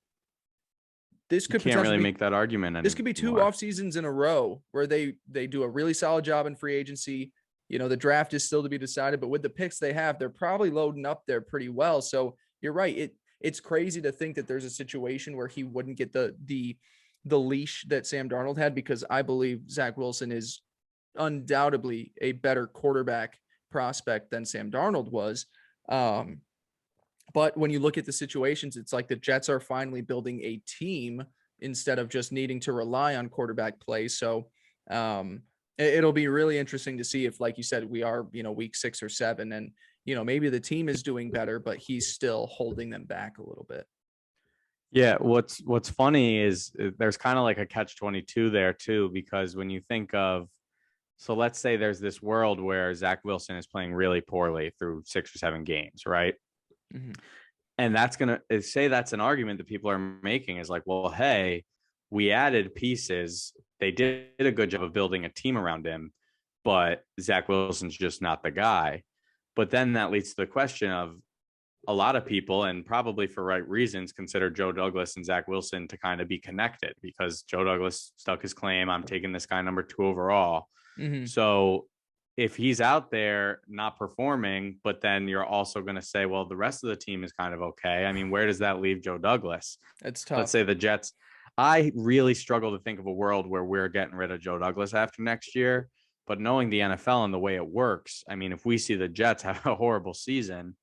this could can't really make that argument anymore. This could be 2 off seasons in a row where they do a really solid job in free agency. The draft is still to be decided, but with the picks they have, they're probably loading up there pretty well. So you're right. It's crazy to think that there's a situation where he wouldn't get the leash that Sam Darnold had, because I believe Zach Wilson is undoubtedly a better quarterback prospect than Sam Darnold was. But when you look at the situations, it's like the Jets are finally building a team instead of just needing to rely on quarterback play. So It'll be really interesting to see if, like you said, we are, week 6 or 7, and, maybe the team is doing better, but he's still holding them back a little bit. Yeah, what's funny is there's kind of like a catch-22 there too, because when you think of, so let's say there's this world where Zach Wilson is playing really poorly through 6 or 7 games, right? Mm-hmm. And that's gonna say that's an argument that people are making is like, well, hey, we added pieces. They did a good job of building a team around him, but Zach Wilson's just not the guy. But then that leads to the question of, a lot of people, and probably for right reasons, consider Joe Douglas and Zach Wilson to kind of be connected, because Joe Douglas stuck his claim, I'm taking this guy number 2 overall. Mm-hmm. So if he's out there not performing, but then you're also going to say, well, the rest of the team is kind of okay. I mean, where does that leave Joe Douglas? It's tough. Let's say the Jets. I really struggle to think of a world where we're getting rid of Joe Douglas after next year. But knowing the NFL and the way it works, I mean, if we see the Jets have a horrible season,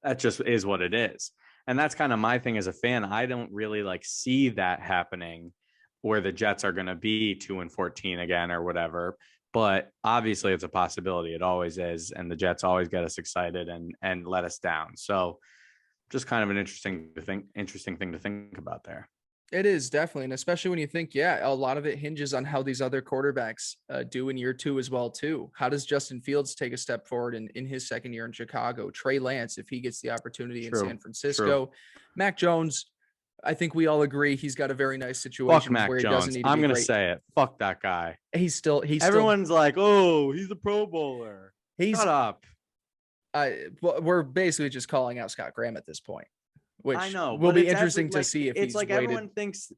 that just is what it is. And that's kind of my thing as a fan. I don't really like see that happening where the Jets are going to be 2-14 again or whatever. But obviously it's a possibility. It always is. And the Jets always get us excited and let us down. So just kind of an interesting thing to think about there. It is definitely, and especially when you think, yeah, a lot of it hinges on how these other quarterbacks do in year 2 as well too. How does Justin Fields take a step forward in his second year in Chicago? Trey Lance, if he gets the opportunity in San Francisco. True. Mac Jones, I think we all agree he's got a very nice Fuck situation Mac where he Jones. doesn't need to I'm be gonna great. say it. Fuck that guy. He's Everyone's like, oh, he's a Pro Bowler. Shut up. We're basically just calling out Scott Graham at this point, which I know, will be interesting to see if it's he's like waited. Everyone thinks.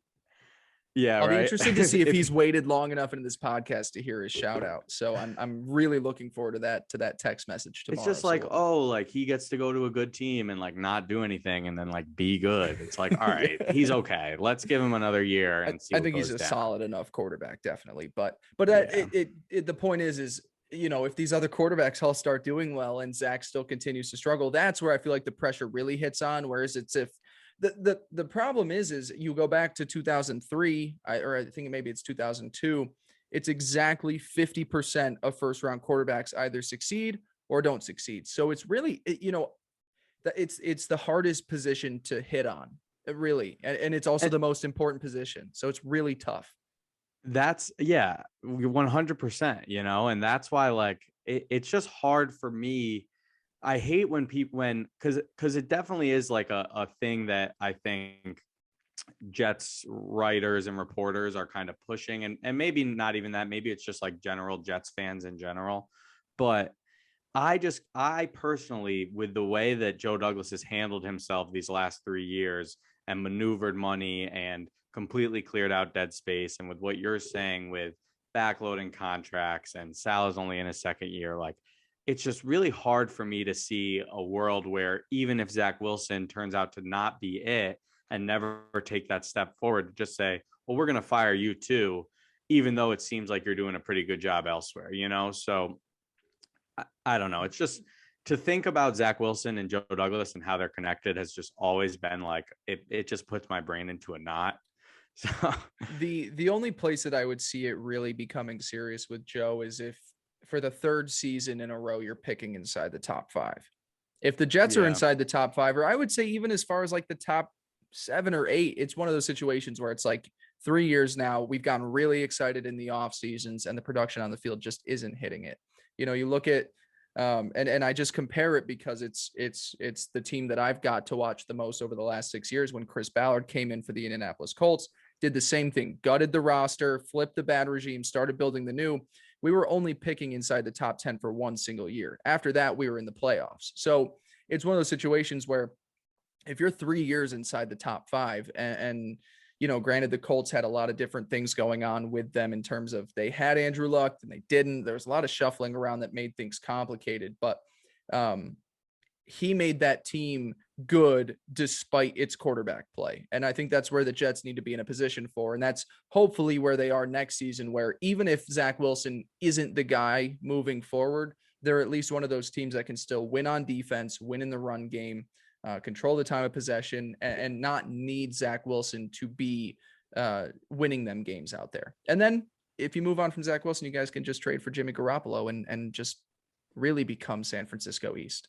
Yeah, I'll right. be interested to see if he's waited long enough into this podcast to hear his shout out. So I'm really looking forward to that text message tomorrow. It's just like, like he gets to go to a good team and like not do anything and then like be good. It's like, all right, yeah. He's okay. Let's give him another year and see. I think he's a solid enough quarterback, definitely. But the point is, if these other quarterbacks all start doing well and Zach still continues to struggle, that's where I feel like the pressure really hits on. Whereas it's if the problem is you go back to 2003, or I think maybe it's 2002. It's exactly 50% of first round quarterbacks either succeed or don't succeed. So it's really, it's the hardest position to hit on, really. And it's also the most important position. So it's really tough. That's 100%, and that's why like it's just hard for me. I hate when because it definitely is like a thing that I think Jets writers and reporters are kind of pushing, and maybe not even that, maybe it's just like general Jets fans in general. But I personally, with the way that Joe Douglas has handled himself these last 3 years and maneuvered money and completely cleared out dead space, and with what you're saying with backloading contracts and Salah's only in his second year, like it's just really hard for me to see a world where even if Zach Wilson turns out to not be it and never take that step forward, to just say, well, we're going to fire you too, even though it seems like you're doing a pretty good job elsewhere, So I don't know. It's just to think about Zach Wilson and Joe Douglas and how they're connected has just always been like, it just puts my brain into a knot. So the only place that I would see it really becoming serious with Joe is if for the 3rd season in a row, you're picking inside the top 5. If the Jets are inside the top 5, or I would say even as far as like the top 7 or 8, it's one of those situations where it's like 3 years now, we've gotten really excited in the off seasons and the production on the field just isn't hitting it. You look at, and I just compare it because it's the team that I've got to watch the most over the last 6 years. When Chris Ballard came in for the Indianapolis Colts, did the same thing, gutted the roster, flipped the bad regime, started building the new. We were only picking inside the top 10 for one single year. After that, we were in the playoffs. So it's one of those situations where if you're 3 years inside the top 5 and granted the Colts had a lot of different things going on with them in terms of they had Andrew Luck and they didn't. There was a lot of shuffling around that made things complicated, but he made that team good despite its quarterback play. And I think that's where the Jets need to be in a position for. And that's hopefully where they are next season, where even if Zach Wilson isn't the guy moving forward, they're at least one of those teams that can still win on defense, win in the run game, control the time of possession, and not need Zach Wilson to be winning them games out there. And then if you move on from Zach Wilson, you guys can just trade for Jimmy Garoppolo and just really become San Francisco East.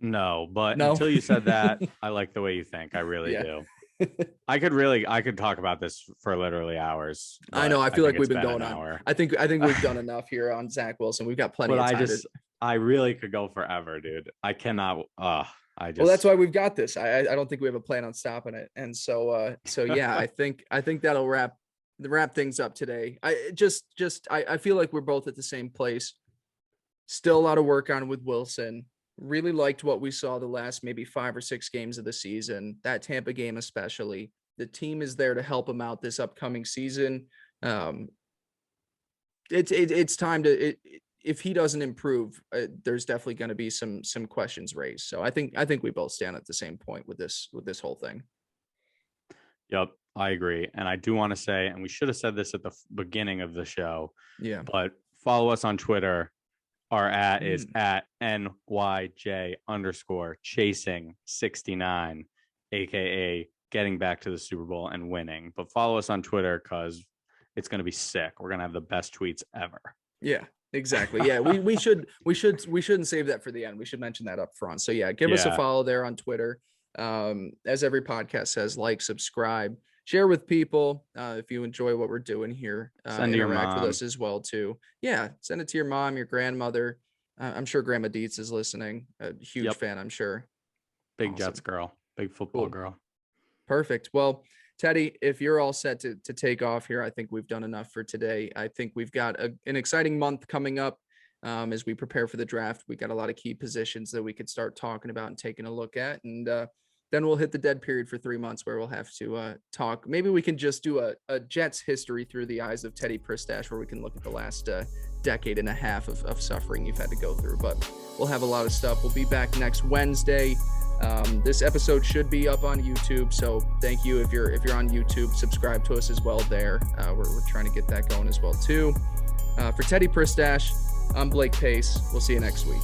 No, but No? until you said that, I like the way you think. I really do. I could talk about this for literally hours. I know. I feel like we've been going an on. hour. I think we've done enough here on Zach Wilson. We've got plenty of time. I really could go forever, dude. I cannot. Well, that's why we've got this. I don't think we have a plan on stopping it. And so yeah, I think that'll wrap things up today. I feel like we're both at the same place. Still a lot of work on with Wilson. Really liked what we saw the last maybe 5 or 6 games of the season. That Tampa game especially. The team is there to help him out this upcoming season. It's time to. If he doesn't improve, there's definitely going to be some questions raised. So I think we both stand at the same point with this whole thing. Yep, I agree. And I do want to say, and we should have said this at the beginning of the show. Yeah. But follow us on Twitter. Our is at NYJ_chasing69, aka getting back to the Super Bowl and winning. But follow us on Twitter because it's going to be sick. We're going to have the best tweets ever. Yeah. Exactly. Yeah, we shouldn't save that for the end. We should mention that up front. So yeah, give us a follow there on Twitter. As every podcast says, like, subscribe, share with people. If you enjoy what we're doing here, send interact with us as well too. Yeah, send it to your mom, your grandmother. I'm sure Grandma Dietz is listening. A huge fan, I'm sure. Big Jets girl, big football girl. Perfect. Well, Teddy, if you're all set to take off here, I think we've done enough for today. I think we've got an exciting month coming up as we prepare for the draft. We got a lot of key positions that we could start talking about and taking a look at. And then we'll hit the dead period for 3 months where we'll have to talk. Maybe we can just do a Jets history through the eyes of Teddy Pristash, where we can look at the last decade and a half of suffering you've had to go through. But we'll have a lot of stuff. We'll be back next Wednesday. This episode should be up on YouTube, so thank you if you're on YouTube. Subscribe to us as well there. We're trying to get that going as well too. For Teddy Pristash, I'm Blake Pace. We'll see you next week.